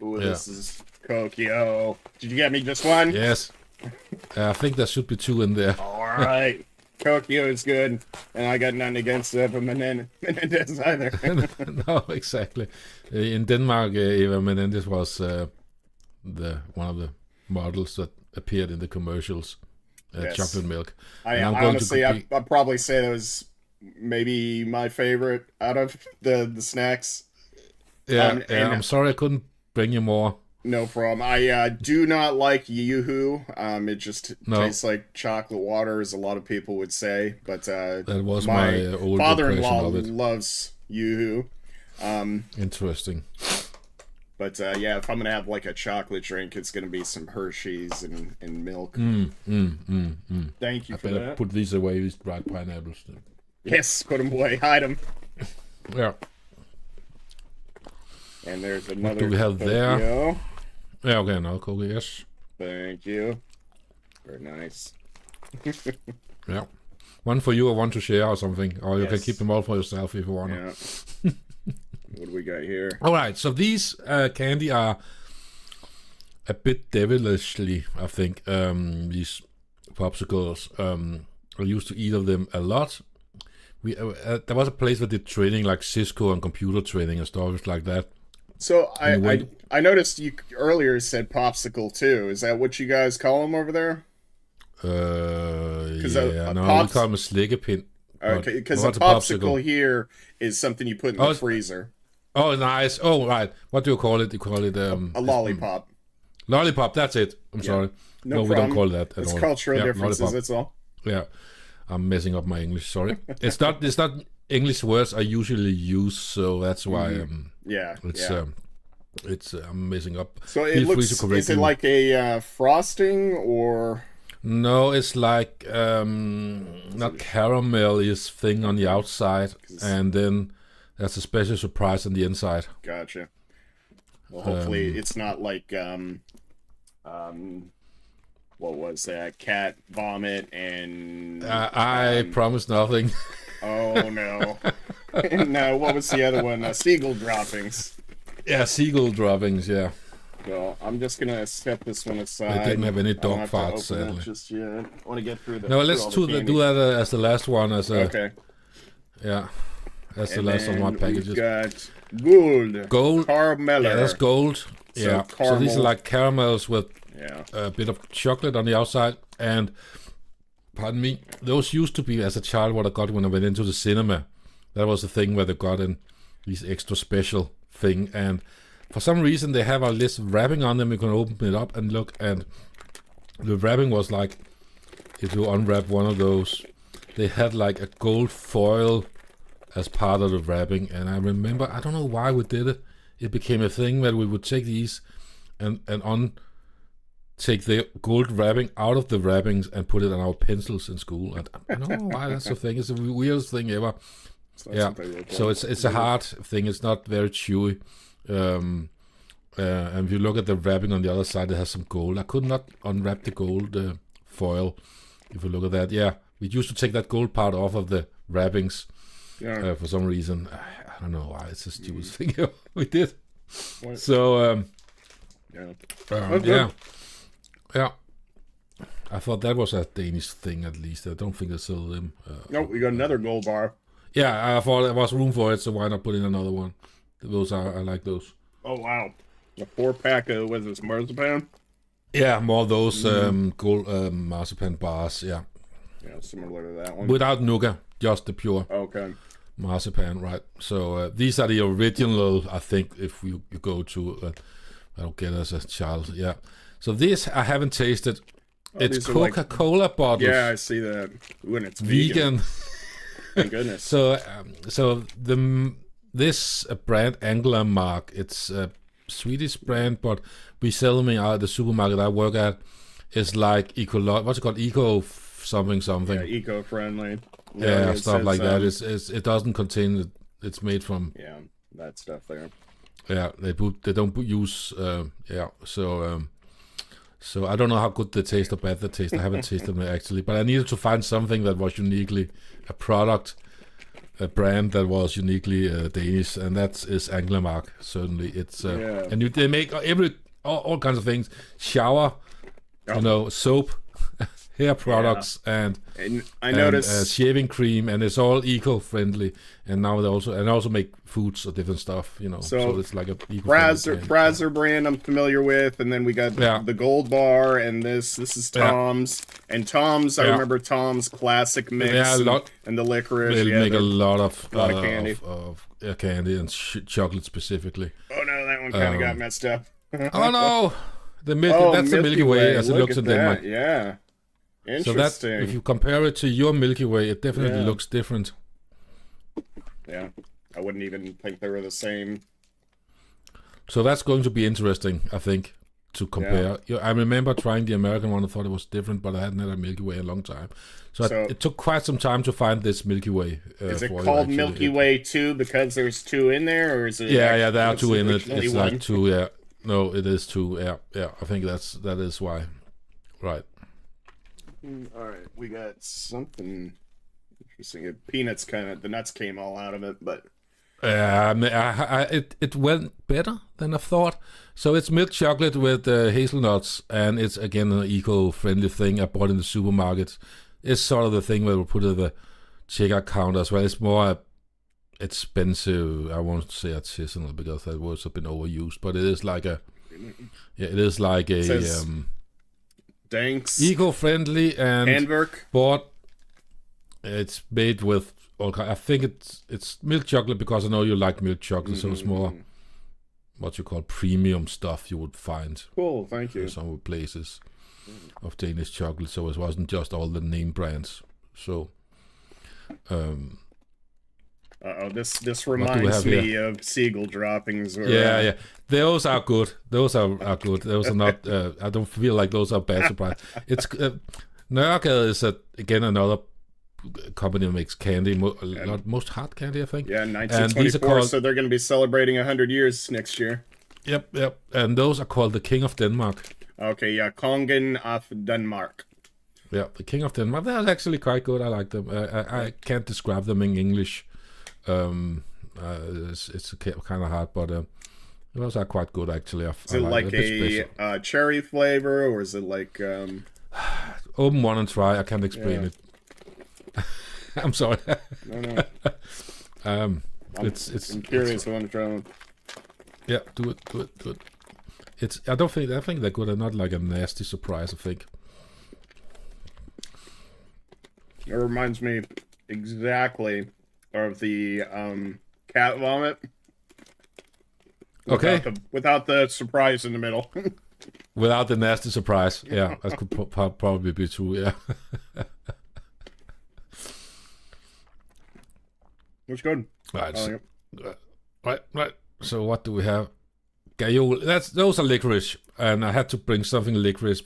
Ooh, this is Kokio. Did you get me just one? Yes. I think there should be two in there. All right. Kokio is good, and I got nothing against Eva Menendez either. No, exactly. In Denmark, Eva Menendez was one of the models that appeared in the commercials. Chocolate milk. I honestly, I'd probably say that was maybe my favorite out of the snacks. Yeah, I'm sorry I couldn't bring you more. No problem. I do not like Yoo-hoo. It just tastes like chocolate water, as a lot of people would say. But that was my old father-in-law loves Yoo-hoo. Interesting. But if I'm gonna have like a chocolate drink, it's gonna be some Hershey's and milk. Thank you for that. Put these away, these dried pineapples. Yes, put them away, hide them. Yeah. And there's another. What do we have there? Yeah, okay, another cookie, yes. Thank you. Very nice. Yeah. One for you or one to share or something. Or you can keep them all for yourself if you want. Yeah. What do we got here? All right, so these candy are a bit devilishly, I think. These popsicles. I used to eat of them a lot. We there was a place that did training like Cisco and computer training and stuff like that. So I noticed you earlier said popsicle too. Is that what you guys call them over there? We call them a slikkepin. Okay, because a popsicle here is something you put in the freezer. Oh, nice. Oh, right. What do you call it? You call it a lollipop. Lollipop. That's it. I'm sorry. No, we don't call that at all. It's cultural differences. Lollipop. That's all. Yeah. I'm messing up my English. Sorry. It's not English words I usually use, so that's why. I'm messing up. So it looks. Is it like a frosting or? No, it's like not caramel-ish thing on the outside, and then there's a special surprise on the inside. Gotcha. Well, hopefully it's not like what was that? Cat vomit and. I promise nothing. Oh no! No, what was the other one? Seagull droppings. Yeah, seagull droppings. Yeah. So I'm just gonna set this one aside. I didn't have any dog farts, sadly. Just yet. I want to get through the. No, let's do that as the last one. Okay. Yeah, that's the last of my packages. We've got gold. Caramel. Yeah, that's gold. So so these are like caramels with a bit of chocolate on the outside. And pardon me, those used to be as a child what I got when I went into the cinema. That was the thing where they got in these extra special thing, and for some reason they have a list wrapping on them. You can open it up and look, and the wrapping was like, if you unwrap one of those, they had like a gold foil as part of the wrapping. And I remember, I don't know why we did it. It became a thing where we would take these and take the gold wrapping out of the wrappings and put it on our pencils in school. And I don't know why that's the thing. It's the weirdest thing ever. So it's a hard thing. It's not very chewy. And if you look at the wrapping on the other side, it has some gold. I could not unwrap the gold foil. If you look at that, we used to take that gold part off of the wrappings for some reason. I don't know why. It's a stupid thing we did. What? So I thought that was a Danish thing at least. I don't think they sell them. No, we got another gold bar. Yeah, I thought there was room for it, so why not put in another one? Those I like those. Oh wow, a 4-pack of what is this, marzipan? Yeah, more of those gold marzipan bars. Yeah, similar to that one. Without nougat, just the pure. Okay. Marzipan, right? So these are the original. I think if you go to, I don't get as a child. Yeah. So this I haven't tasted. It's Coca-Cola bottles. Yeah, I see that. When it's vegan. Thank goodness. So this brand Angler Mark, it's a Swedish brand, but we sell them out at the supermarket I work at. It's like what's it called? Eco something. Yeah, eco-friendly. Yeah, stuff like that. It doesn't contain. It's made from. Yeah, that stuff there. Yeah, they don't use. So I don't know how good they taste or bad they taste. I haven't tasted them actually, but I needed to find something that was uniquely a brand that was uniquely Danish, and that is Anglermark. Certainly, it's and they make all kinds of things: shower, soap, hair products, and I noticed shaving cream, and it's all eco-friendly. And now they also make foods or different stuff. So it's like a Brazzer brand I'm familiar with, and then we got the gold bar, and this is Tom's, and Tom's. I remember Tom's classic mix, and the licorice. They make a lot of candy, candy and chocolate specifically. Oh no, that one kind of got messed up. Oh no, the that's the Milky Way as it looks in Denmark. Yeah. So that if you compare it to your Milky Way, it definitely looks different. Yeah, I wouldn't even think they were the same. So that's going to be interesting, I think, to compare. I remember trying the American one. I thought it was different, but I hadn't had a Milky Way in a long time. So it took quite some time to find this Milky Way. Is it called Milky Way 2 because there's 2 in there, or is it? Yeah, there are 2 in it. It's like 2. Yeah, no, it is 2. Yeah. I think that is why. Right. All right, we got something interesting. Peanuts the nuts came all out of it, but it went better than I thought. So it's milk chocolate with hazelnuts, and it's again an eco-friendly thing I bought in the supermarket. It's sort of the thing where we put it at the checkout counter as well. It's more expensive. I won't say artisanal because that words have been overused, but it is like a Danks. Eco-friendly and handwork. Bought. It's made with all kind. I think it's milk chocolate because I know you like milk chocolate, so it's more what you call premium stuff you would find. Cool, thank you. In some places of Danish chocolate, so it wasn't just all the name brands. So This reminds me of seagull droppings. Or, yeah. Those are good. Those are good. Those are not. I don't feel like those are bad surprise. It's Nørregade is again another company that makes candy, most hard candy, I think. Yeah, 1924. So they're going to be celebrating 100 years next year. Yep. And those are called the King of Denmark. Okay, yeah, Kongen of Denmark. Yeah, the King of Denmark. They're actually quite good. I like them. I can't describe them in English. It's kind of hard, but those are quite good actually. Is it like a cherry flavor, or is it like open one and try? I can't explain it. I'm sorry. No. I'm curious. I want to try them. Yeah, do it. I think they're good. They're not like a nasty surprise, I think. It reminds me exactly of the cat vomit. Without the surprise in the middle. Without the nasty surprise. Yeah, that could probably be true, yeah. Looks good. Right. So what do we have? Gajol. Those are licorice, and I had to bring something licorice.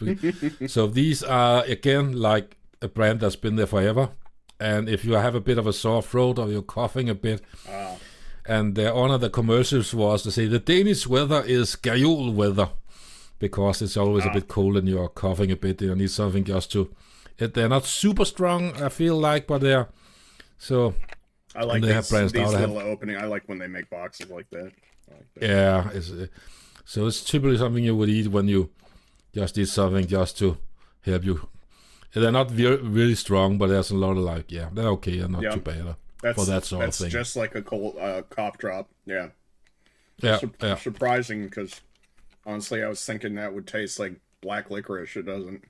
So these are again like a brand that's been there forever. And if you have a bit of a sore throat or you're coughing a bit, and one of the commercials was to say the Danish weather is Gajol weather, because it's always a bit cold and you're coughing a bit. You need something just to. They're not super strong, I feel like, but they're so. I like these little opening. I like when they make boxes like that. Yeah, so it's typically something you would eat when you just eat something just to help you. They're not really strong, but there's a lot of they're okay and not too bad for that sort of thing. That's just like a cold cough drop. Yeah. Surprising, because honestly, I was thinking that would taste like black licorice. It doesn't.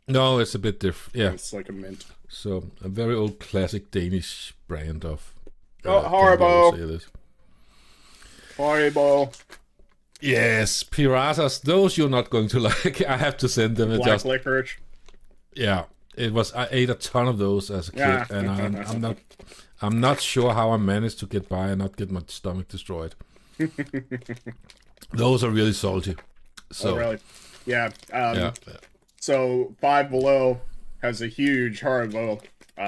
No, it's a bit different. Yeah, it's like a mint. So a very old classic Danish brand of. Haribo. Haribo. Yes, piratas. Those you're not going to like. I have to send them. Black licorice. Yeah, it was. I ate a ton of those as a kid, and I'm not sure how I managed to get by and not get my stomach destroyed. Those are really salty. So really? Yeah. So Five Below has a huge Haribo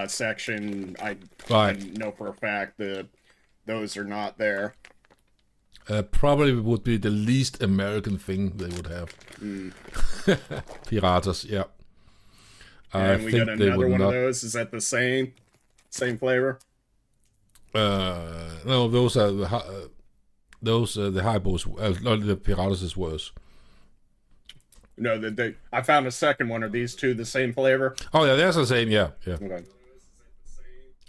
section. I know for a fact that those are not there. Probably would be the least American thing they would have. Piratas, yeah. And we got another one of those. Is that the same flavor? No, those are the Haribos. The Piratas is worse. No, I found a second one. Are these two the same flavor? Oh yeah, that's the same. Yeah. Okay.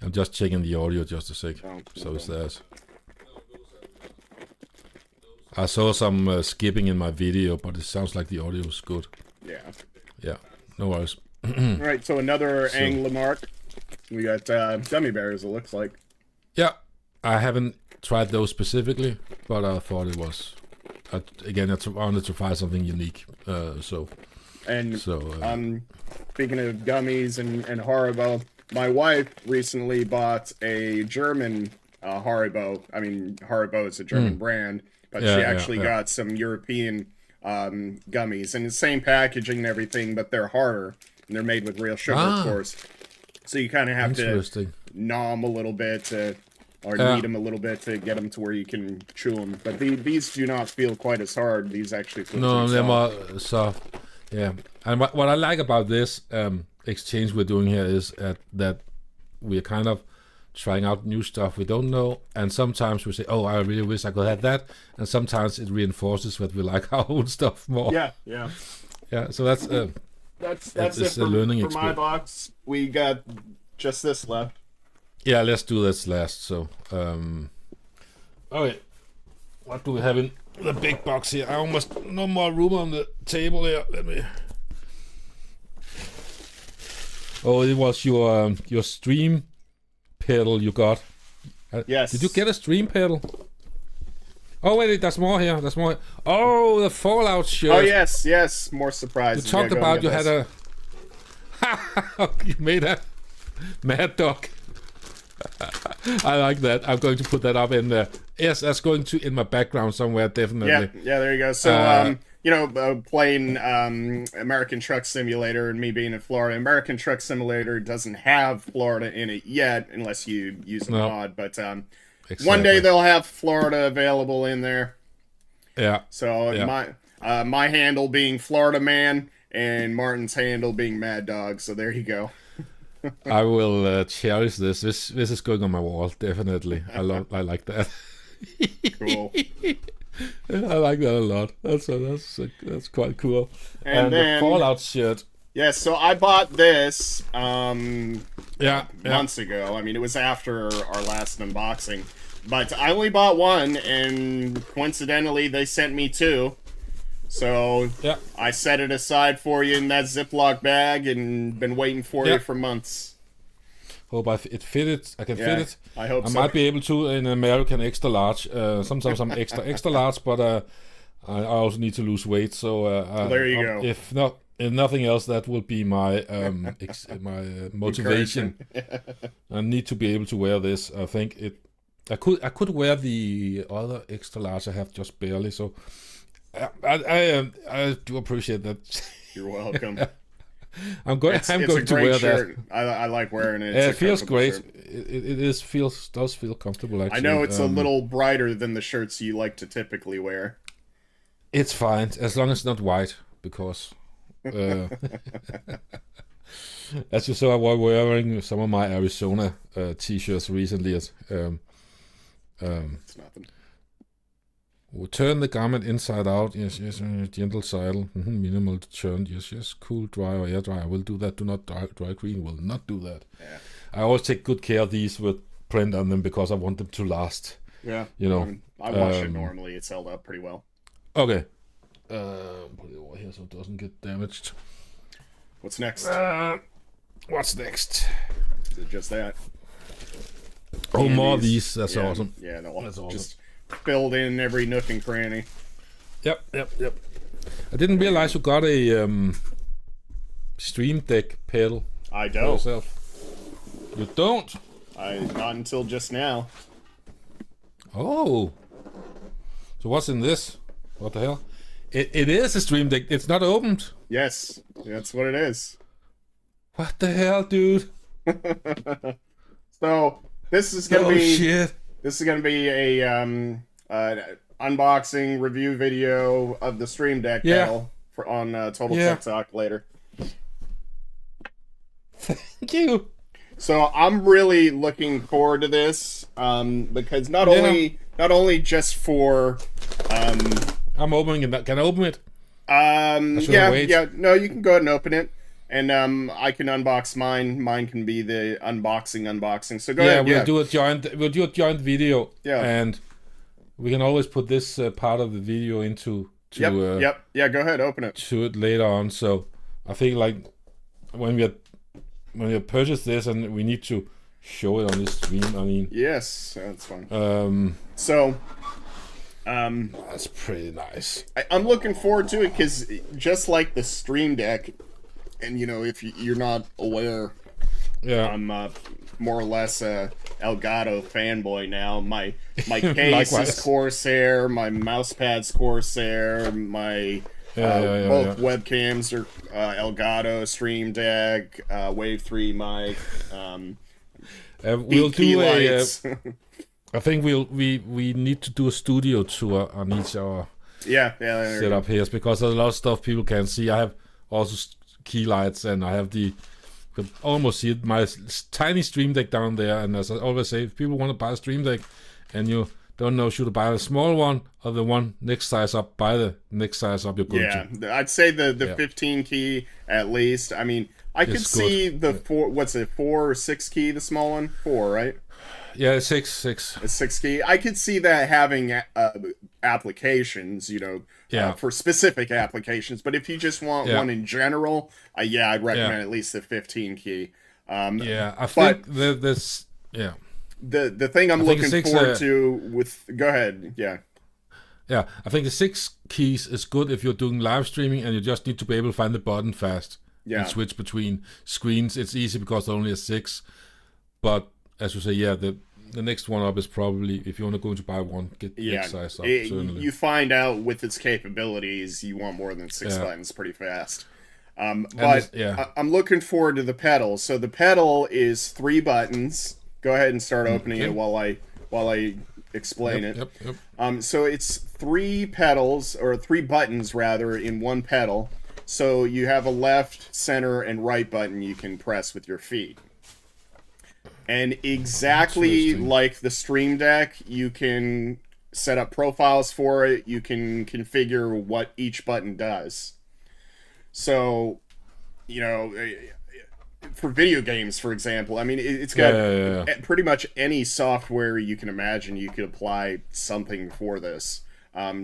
I'm just checking the audio just a sec. So it's theirs. I saw some skipping in my video, but it sounds like the audio is good. Yeah. No worries. All right, so another Anglemark. We got gummy bears, it looks like. Yeah, I haven't tried those specifically, but I thought it was. Again, I wanted to find something unique. Speaking of gummies and Haribo, my wife recently bought a German Haribo. I mean, Haribo is a German brand, but she actually got some European gummies, and the same packaging and everything, but they're harder. And they're made with real sugar, of course. So you kind of have to gnaw them a little bit or knead them a little bit to get them to where you can chew them. But these do not feel quite as hard. These actually feel they're more soft. Yeah. And what I like about this exchange we're doing here is that we're kind of trying out new stuff we don't know. And sometimes we say, oh, I really wish I could have that. And sometimes it reinforces that we like our own stuff more. Yeah. So that's... That's it for my box. We got just this left. Yeah, let's do this last. So, okay. What do we have in the big box here? I almost no more room on the table here. Let me. Oh, it was your stream pedal you got. Yes. Did you get a stream pedal? Oh wait, there's more here. Oh, the Fallout shirt. Oh yes. More surprises. You talked about you had a. You made a Mad Dog. I like that. I'm going to put that up in there. Yes, that's going to in my background somewhere, definitely. Yeah, there you go. So, playing American Truck Simulator and me being in Florida, American Truck Simulator doesn't have Florida in it yet, unless you use a mod. But exactly. One day they'll have Florida available in there. Yeah. So my handle being Florida Man and Martin's handle being Mad Dog. So there you go. I will cherish this. This is going on my wall, definitely. I like that. Cool. I like that a lot. That's quite cool. And then, the Fallout shirt. Yeah, so I bought this months ago. I mean, it was after our last unboxing. But I only bought one, and coincidentally, they sent me two. So I set it aside for you in that Ziploc bag and been waiting for you for months. Hope it fitted. I can fit it. I hope I might be able to in American extra large. Sometimes I'm extra large, but I also need to lose weight. So well, there you go. If nothing else, that will be my my motivation. I need to be able to wear this. I think I could wear the other extra large I have just barely. So. I do appreciate that. You're welcome. I'm going to wear shirt. That. I like wearing it. It feels great. It does feel comfortable. Actually, I know it's a little brighter than the shirts you like to typically wear. It's fine as long as it's not white, because as you saw, I was wearing some of my Arizona t-shirts recently. It's nothing. We'll turn the garment inside out. Yes, gentle sidle. Minimal turn. Yes. Cool dry or air dry. I will do that. Do not dry clean. Will not do that. Yeah. I always take good care of these with print on them because I want them to last. Yeah. You know. I wash it normally. It's held up pretty well. Okay. Put it over here so it doesn't get damaged. What's next? What's next? Is it just that? Oh, more of these. That's awesome. Yeah, no, that's awesome. Just filled in every nook and cranny. Yep. I didn't realize you got a Stream Deck pedal. I don't. Yourself. You don't? Not until just now. Oh. So what's in this? What the hell? It is a Stream Deck. It's not opened. Yes, that's what it is. What the hell, dude? So this is gonna be. Shit. This is going to be a unboxing review video of the Stream Deck pedal on Total Tech Talk later. Thank you. So I'm really looking forward to this because not only just for I'm opening it. Can I open it? Yeah. No, you can go ahead and open it. And I can unbox mine. Mine can be the unboxing. So go ahead. We'll do a joint video. Yeah. And we can always put this part of the video into. Yep. Yeah. Go ahead. Open it. To it later on. So I think like when we purchase this and we need to show it on the stream. I mean. Yes, that's fine. That's pretty nice. I'm looking forward to it because just like the Stream Deck. And, if you're not aware, I'm more or less a Elgato fanboy now. My case is Corsair, my mousepad's Corsair, my both webcams are Elgato, Stream Deck, Wave 3 mic. We'll do I think we need to do a studio tour on each our setup here because there's a lot of stuff people can't see. I have also key lights, and I have you can almost see it, my tiny Stream Deck down there. And as I always say, if people want to buy a Stream Deck and you don't know should buy a small one or the one next size up, buy the next size up. You're good. Yeah, I'd say the 15 key at least. I mean, I could see the 4 or 6 key, the small one? 4, right? Yeah, 6. A 6 key. I could see that having applications, for specific applications. But if you just want one in general, I'd recommend at least the 15 key. I think this. Yeah. The thing I'm looking forward to with. Go ahead. Yeah. Yeah, I think the 6 keys is good if you're doing live streaming and you just need to be able to find the button fast and switch between screens. It's easy because there's only a 6, but as you say, yeah, the next one up is probably, if you want to go to buy one, get the size up. Certainly. You find out with its capabilities, you want more than 6 buttons pretty fast. But I'm looking forward to the pedal. So the pedal is 3 buttons. Go ahead and start opening it while I explain it. Yep. So it's 3 pedals, or 3 buttons rather, in one pedal. So you have a left, center, and right button you can press with your feet. And exactly like the Stream Deck, you can set up profiles for it. You can configure what each button does. So, you know, for video games, for example, I mean, it's got pretty much any software you can imagine you could apply something for this.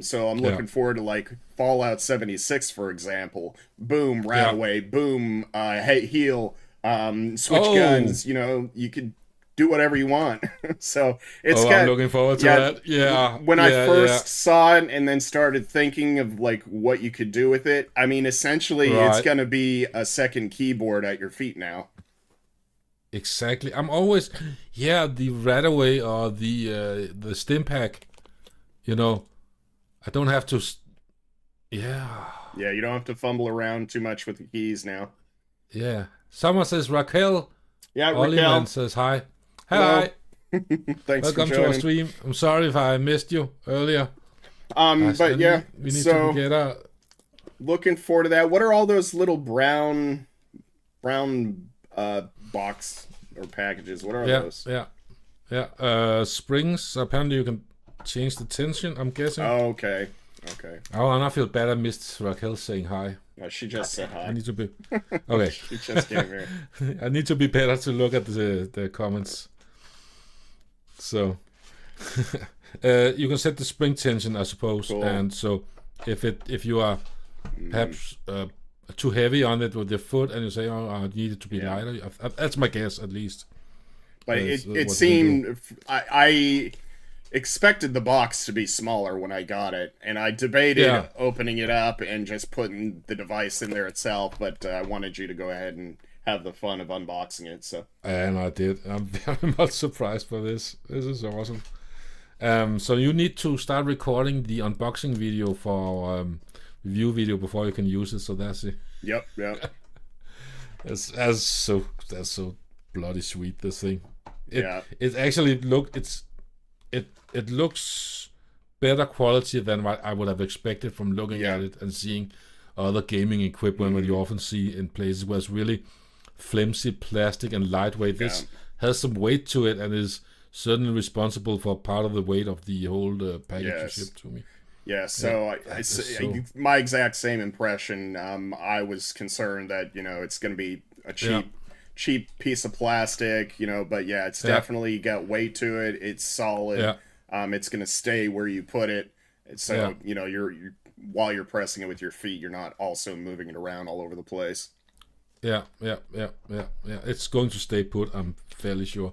So I'm looking forward to, like, Fallout 76, for example. Boom, rat away. Boom, heal. Switch guns. You know, you could do whatever you want. So it's I'm looking forward to that. Yeah. When I first saw it and then started thinking of like what you could do with it, I mean, essentially it's going to be a second keyboard at your feet now. Exactly. I'm always the Radaway or the Stimpack, you know, I don't have to Yeah, you don't have to fumble around too much with the keys now. Yeah. Someone says Raquel. Yeah, Raquel says hi. Hi. Thanks Welcome for to our stream. I'm sorry if I missed you earlier. But yeah, we need to get out. Looking forward to that. What are all those little brown box or packages? What are those? Springs. Apparently you can change the tension, I'm guessing. Oh, okay. Oh, and I feel bad I missed Raquel saying hi. No, she just said hi. I need to be... Okay. She just came here. I need to be better to look at the comments. So... you can set the spring tension, I suppose. Cool. And so if you are perhaps too heavy on it with your foot and you say, oh, I need it to be lighter, that's my guess at least. But it seemed... I expected the box to be smaller when I got it, and I debated opening it up and just putting the device in there itself, but I wanted you to go ahead and have the fun of unboxing it. So. And I did. I'm very much surprised by this. This is awesome. So you need to start recording the unboxing video for our review video before you can use it. So that's it. Yep. that's so bloody sweet. This thing. It actually it looks better quality than what I would have expected from looking at it and seeing other gaming equipment that you often see in places where it's really flimsy plastic and lightweight. This has some weight to it and is certainly responsible for part of the weight of the whole package you shipped to me. Yeah, so, my exact same impression. I was concerned that, it's going to be a cheap piece of plastic, but it's definitely got weight to it. It's solid. Yeah. It's going to stay where you put it. So, you're while you're pressing it with your feet, you're not also moving it around all over the place. Yeah. It's going to stay put, I'm fairly sure.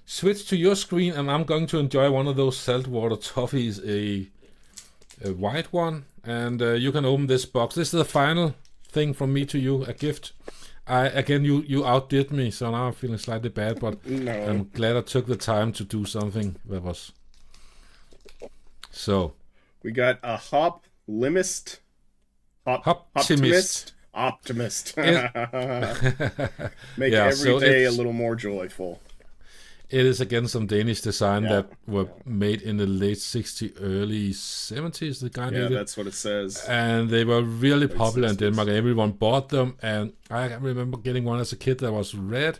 Switch to your screen, and I'm going to enjoy one of those saltwater toffees, a white one, and you can open this box. This is the final thing from me to you, a gift. You outdid me, so now I'm feeling slightly bad, but I'm glad I took the time to do something that was... So... We got a Optimist. Make every day a little more joyful. It is again some Danish design that were made in the late 60s, early 70s. The guy did it. That's what it says. And they were really popular in Denmark. Everyone bought them, and I remember getting one as a kid that was red.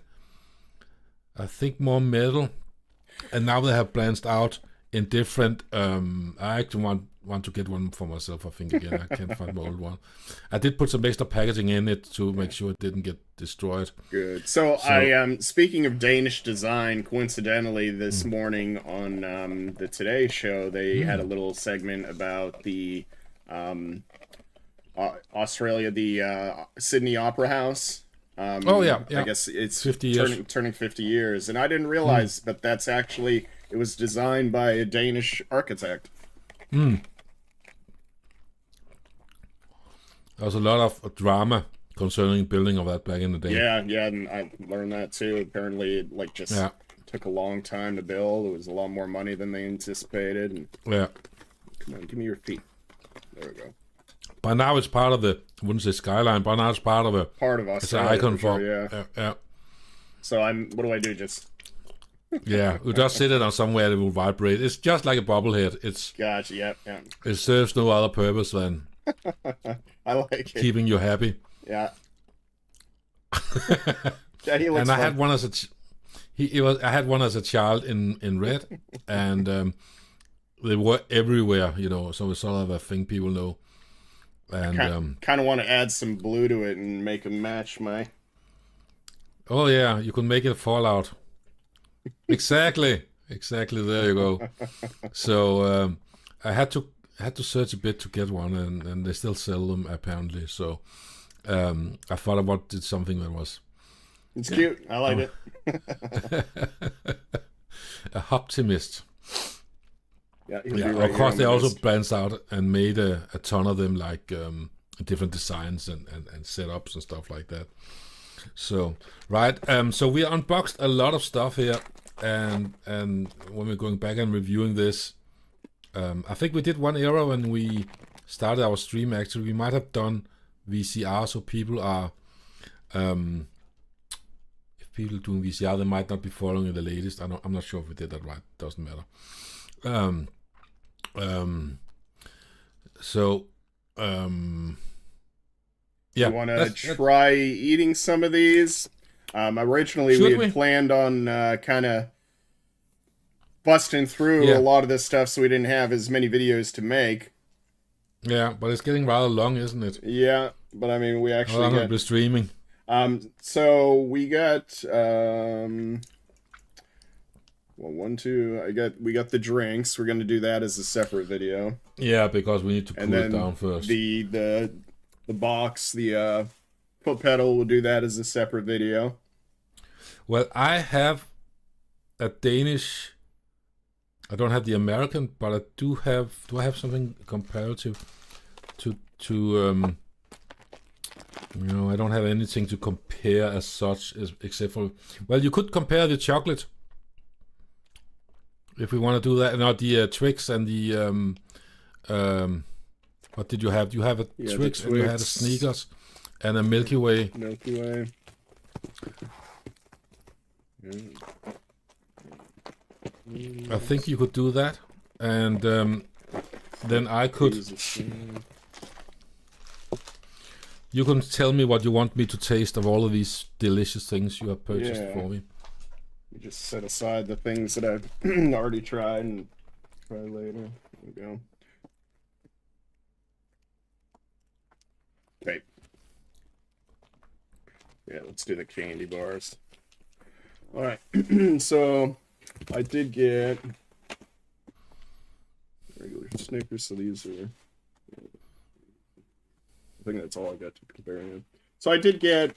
I think more metal, and now they have branched out in different. I actually want to get one for myself. I think again I can't find my old one. I did put some extra packaging in it to make sure it didn't get destroyed. Good. So I speaking of Danish design, coincidentally this morning on the Today Show they had a little segment about the Australia, the Sydney Opera House. I guess it's 50 years. turning 50 years, and I didn't realize, but that's actually it was designed by a Danish architect. There was a lot of drama concerning building of that back in the day. Yeah, and I learned that too. Apparently, it like just took a long time to build. It was a lot more money than they anticipated. And come on, give me your feet. There we go. But now it's part of the, I wouldn't say skyline, but now it's part of Australia. It's an icon for yeah. So what do I do? Just you just sit it on somewhere that will vibrate. It's just like a bobblehead. It's gotcha. Yeah. It serves no other purpose than I like it. Keeping you happy. Yeah. And I had one as I had one as a child in red, and they were everywhere, so it's sort of a thing people know. And kind of want to add some blue to it and make a match my. Oh yeah, you can make it Fallout. Exactly. There you go. So I had to search a bit to get one, and they still sell them apparently. So I thought about it, something that was. It's cute. I like it. A optimist. Yeah. Of course, they also branched out and made a ton of them, like different designs and setups and stuff like that. So so we unboxed a lot of stuff here, and when we're going back and reviewing this, I think we did one error when we started our stream. Actually, we might have done VCR, so people are if people doing VCR, they might not be following the latest. I'm not sure if we did that right. Doesn't matter. You want to try eating some of these? Originally, we had planned on kind of busting through a lot of this stuff, so we didn't have as many videos to make. Yeah, but it's getting rather long, isn't it? Yeah, but I mean, we actually how long have we streaming? So we got we got the drinks. We're going to do that as a separate video. Yeah, because we need to cool it down first. The box, the foot pedal, we'll do that as a separate video. Well, I have a Danish. I don't have the American, but I do have. Do I have something comparative to I don't have anything to compare as such, except for. Well, you could compare the chocolate. If we want to do that, not the Twix and the what did you have? You have a Twix and you had a Snickers and a Milky Way. Milky Way. I think you could do that, and then I could. You can tell me what you want me to taste of all of these delicious things you have purchased for me. You just set aside the things that I've already tried and try later. There we go. Okay. Yeah, let's do the candy bars. All right. So I did get regular Snickers, so these are. I think that's all I got to compare with. So I did get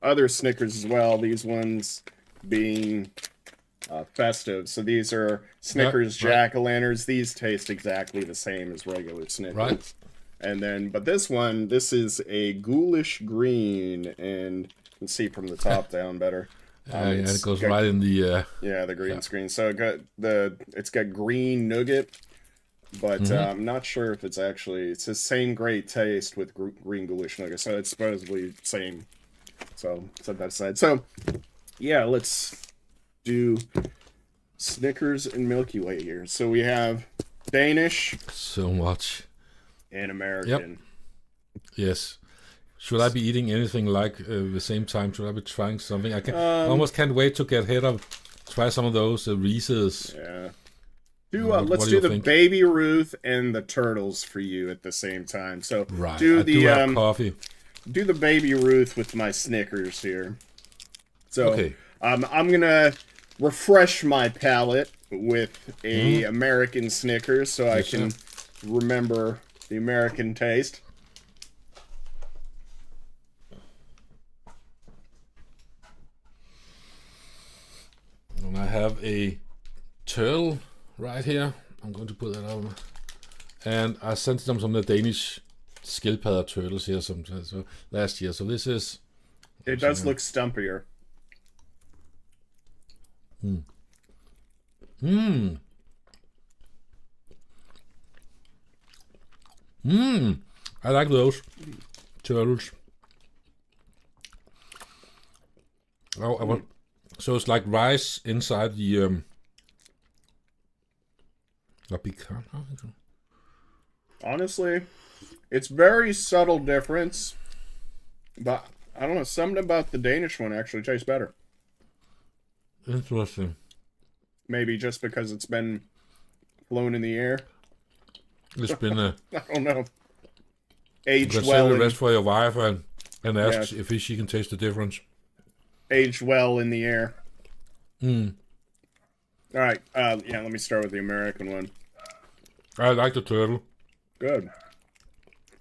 other Snickers as well. These ones being festive. So these are Snickers jack-o'-lanterns. These taste exactly the same as regular Snickers. Right. And then, but this is a ghoulish green, and you can see from the top down better. It goes right in the the green screen. So it's got green nougat, but I'm not sure if it's the same great taste with green ghoulish nougat. So it's supposedly same. So set that aside. So yeah, let's do Snickers and Milky Way here. So we have Danish, so much, and American. Yep. Yes. Should I be eating anything like the same time? Should I be trying something? I almost can't wait to get ahead of try some of those Reese's. Yeah. Let's do the Baby Ruth and the Turtles for you at the same time. So do the have coffee. Do the Baby Ruth with my Snickers here. So I'm gonna refresh my palate with a American Snickers so I can remember the American taste. And I have a turtle right here. I'm going to put that over. And I sent them some of the Danish skildpadder turtles here so last year. So this is... It does look stumpier. I like those turtles. So it's like rice inside the pecan. Honestly, it's very subtle difference, but I don't know, something about the Danish one actually tastes better. Interesting. Maybe just because it's been flown in the air. It's been I don't know. You Aged can well. save the rest for your wife and ask if she can taste the difference. Aged well in the air. All right. Yeah, let me start with the American one. I like the turtle. Good.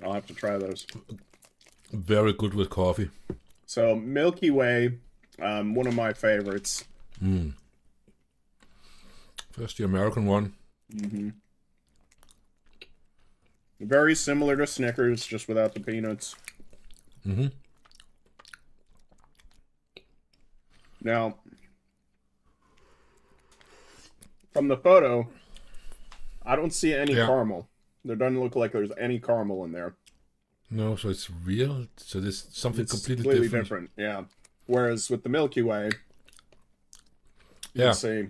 I'll have to try those. Very good with coffee. So, Milky Way, one of my favorites. First, the American one. Very similar to Snickers, just without the peanuts. Now, from the photo, I don't see any caramel. There doesn't look like there's any caramel in there. No, so it's real. So there's something completely different. Yeah. Whereas with the Milky Way, you can see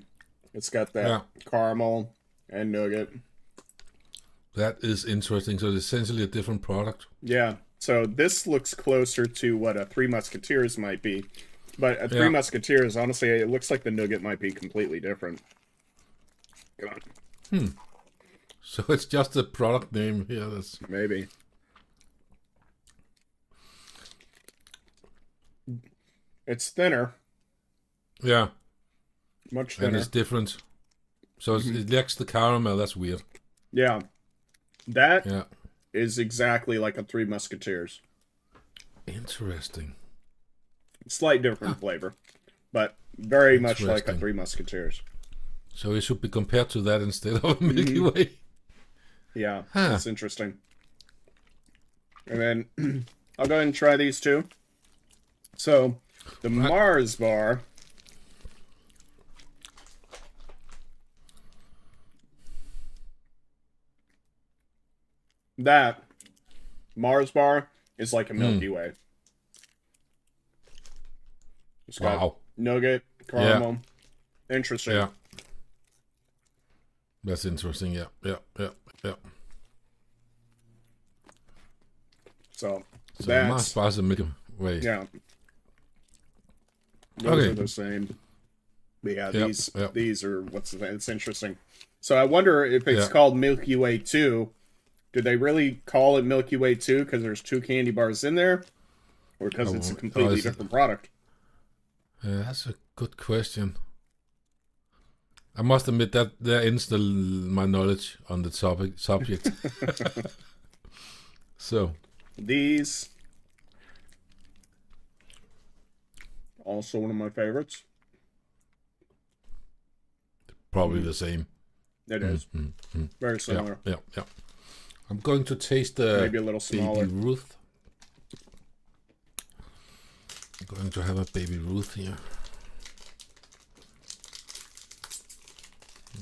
it's got that caramel and nougat. That is interesting. So it's essentially a different product. Yeah. So this looks closer to what a Three Musketeers might be. But a Three Musketeers, honestly, it looks like the nougat might be completely different. Come on. So it's just a product name here. That's... Maybe. It's thinner. Yeah. Much thinner. And it's different. So it lacks the caramel. That's weird. Yeah. That is exactly like a Three Musketeers. Interesting. Slight different flavor, but very much like a Three Musketeers. So it should be compared to that instead of a Milky Way. Yeah, that's interesting. And then I'll go ahead and try these two. So the Mars bar. That Mars bar is like a Milky Way. It's got nougat, caramel. Yeah. Interesting. Yeah. That's interesting. Yeah. So that's Mars bar is a Milky Way. Yeah. Those are the same. But yeah, these are what's the thing? It's interesting. So I wonder if it's called Milky Way 2. Did they really call it Milky Way 2 because there's 2 candy bars in there? Or because it's a completely different product? That's a good question. I must admit that there ends my knowledge on the subject. So. These. Also one of my favorites. Probably the same. It is. Very similar. Yeah. I'm going to taste the maybe a little smaller. Baby Ruth. I'm going to have a Baby Ruth here.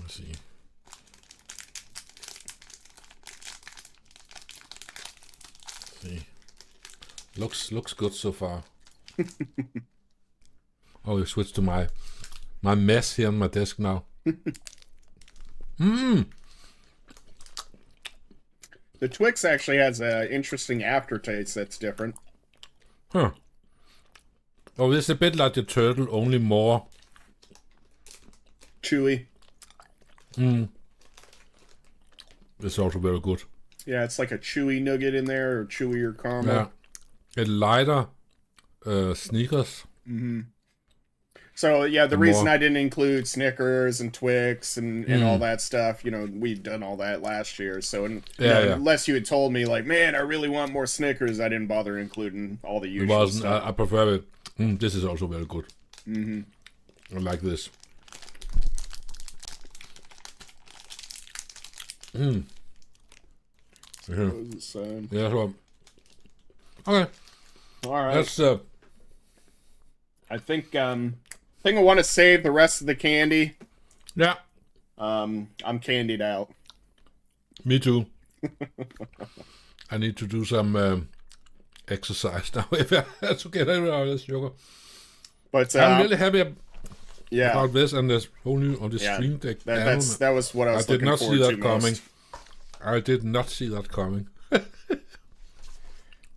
Let's see. Looks good so far. Oh, you switched to my mess here on my desk now. The Twix actually has an interesting aftertaste that's different. Huh. Oh, it's a bit like the turtle, only more chewy. It's also very good. Yeah, it's like a chewy nougat in there, or chewier caramel. Yeah. A lighter Snickers. So, yeah, the reason I didn't include Snickers and Twix and all that stuff, you know, we've done all that last year. So, unless you had told me, like, man, I really want more Snickers, I didn't bother including all the usual stuff. I prefer it. This is also very good. I like this. Yeah. So, Yeah, so Okay. All right. That's I think I want to save the rest of the candy. yeah. I'm candied out. Me too. I need to do some exercise now if I have to get rid of this sugar. But I'm really happy yeah. about this and this whole new on the Stream Deck. That was what I was looking forward to most. I did not see that coming.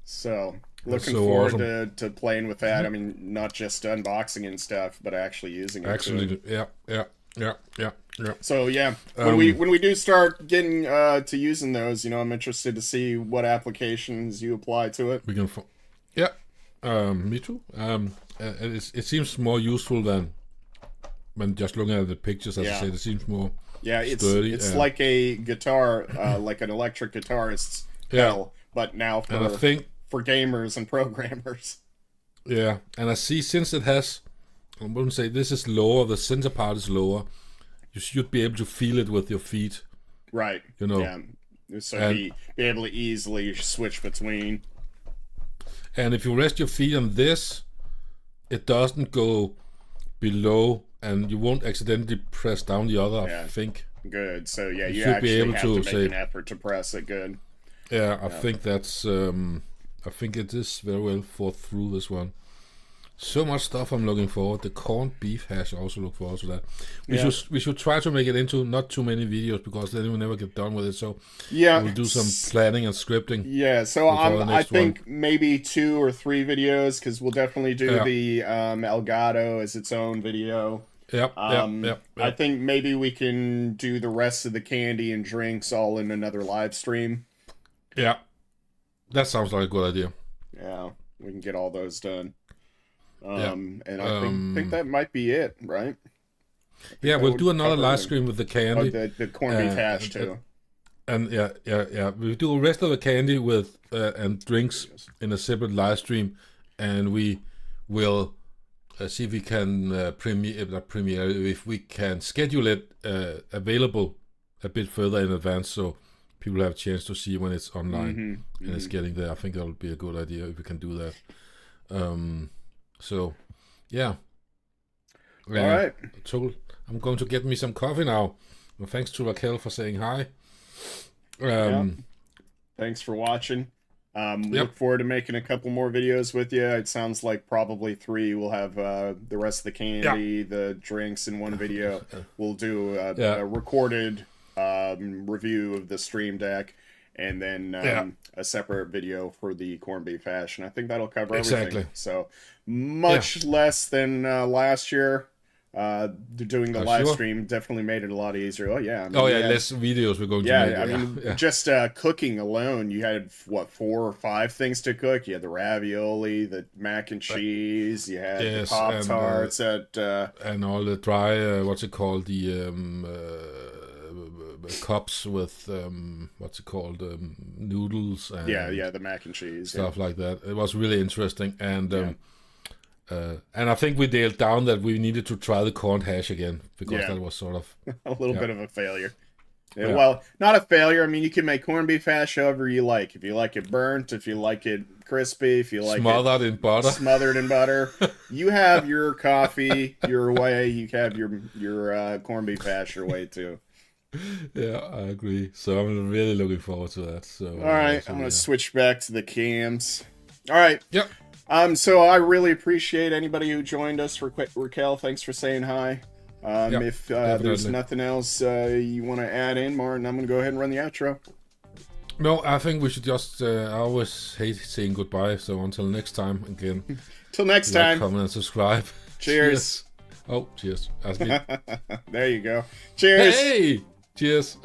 So looking forward awesome. to playing with that. I mean, not just unboxing and stuff, but actually using it. Actually, yeah. So yeah, when we do start getting to using those, you know, I'm interested to see what applications you apply to it. We can, me too. It seems more useful than when just looking at the pictures. As I said, it seems more. Yeah, sturdy, it's like a guitar, like an electric guitarist's pedal, but now for gamers and programmers. Yeah, and I see since it has, I wouldn't say this is lower, the center part is lower, you should be able to feel it with your feet. Right. You know. Yeah. So be able to easily switch between. And if you rest your feet on this, it doesn't go below, and you won't accidentally press down the other, I think. Good. So yeah, you should be able to make an effort to press it. Good. Yeah, I think that's. I think it is very well thought through, this one. So much stuff I'm looking forward. The corned beef hash, I also look forward to that. We should try to make it into not too many videos because then we'll never get done with it. So we'll do some planning and scripting. Yeah, so I think maybe 2 or 3 videos because we'll definitely do the Elgato as its own video. Yep. I think maybe we can do the rest of the candy and drinks all in another live stream. Yeah. That sounds like a good idea. Yeah, we can get all those done. And I think that might be it, right? Yeah, we'll do another live stream with the candy. The corned beef hash too. And yeah. We'll do the rest of the candy with and drinks in a separate live stream, and we will see if we can if we can schedule it available a bit further in advance, so people have a chance to see when it's online and it's getting there. I think that would be a good idea if we can do that. So, yeah. All right. I'm going to get me some coffee now. Well, thanks to Raquel for saying hi. Thanks for watching. Look forward to making a couple more videos with you. It sounds like probably 3. We'll have the rest of the candy, the drinks in one video. We'll do a recorded review of the Stream Deck, and then a separate video for the corned beef hash. And I think that'll cover everything. So much less than last year. Doing the live stream definitely made it a lot easier. Oh yeah. I mean, less videos we're going to make. I mean, just cooking alone, you had 4 or 5 things to cook. You had the ravioli, the mac and cheese, you had the Pop-Tarts and all the dry the cups with noodles and the mac and cheese stuff like that. It was really interesting, and I think we nailed down that we needed to try the corned hash again because that was sort of a little bit of a failure. Well, not a failure. I mean, you can make corned beef hash however you like. If you like it burnt, if you like it crispy, if you like smothered in butter, you have your coffee your way. You have your corned beef hash your way too. Yeah, I agree. So I'm really looking forward to that. So all right, I'm gonna switch back to the cams. All right. Yep. So I really appreciate anybody who joined us. Raquel, thanks for saying hi. If there's nothing else you want to add in, Martin, I'm going to go ahead and run the outro. No, I think we should just, I always hate saying goodbye, so until next time, again. Till next time. Comment and subscribe. Cheers. Oh, cheers. There you go. Cheers. Hey! Cheers.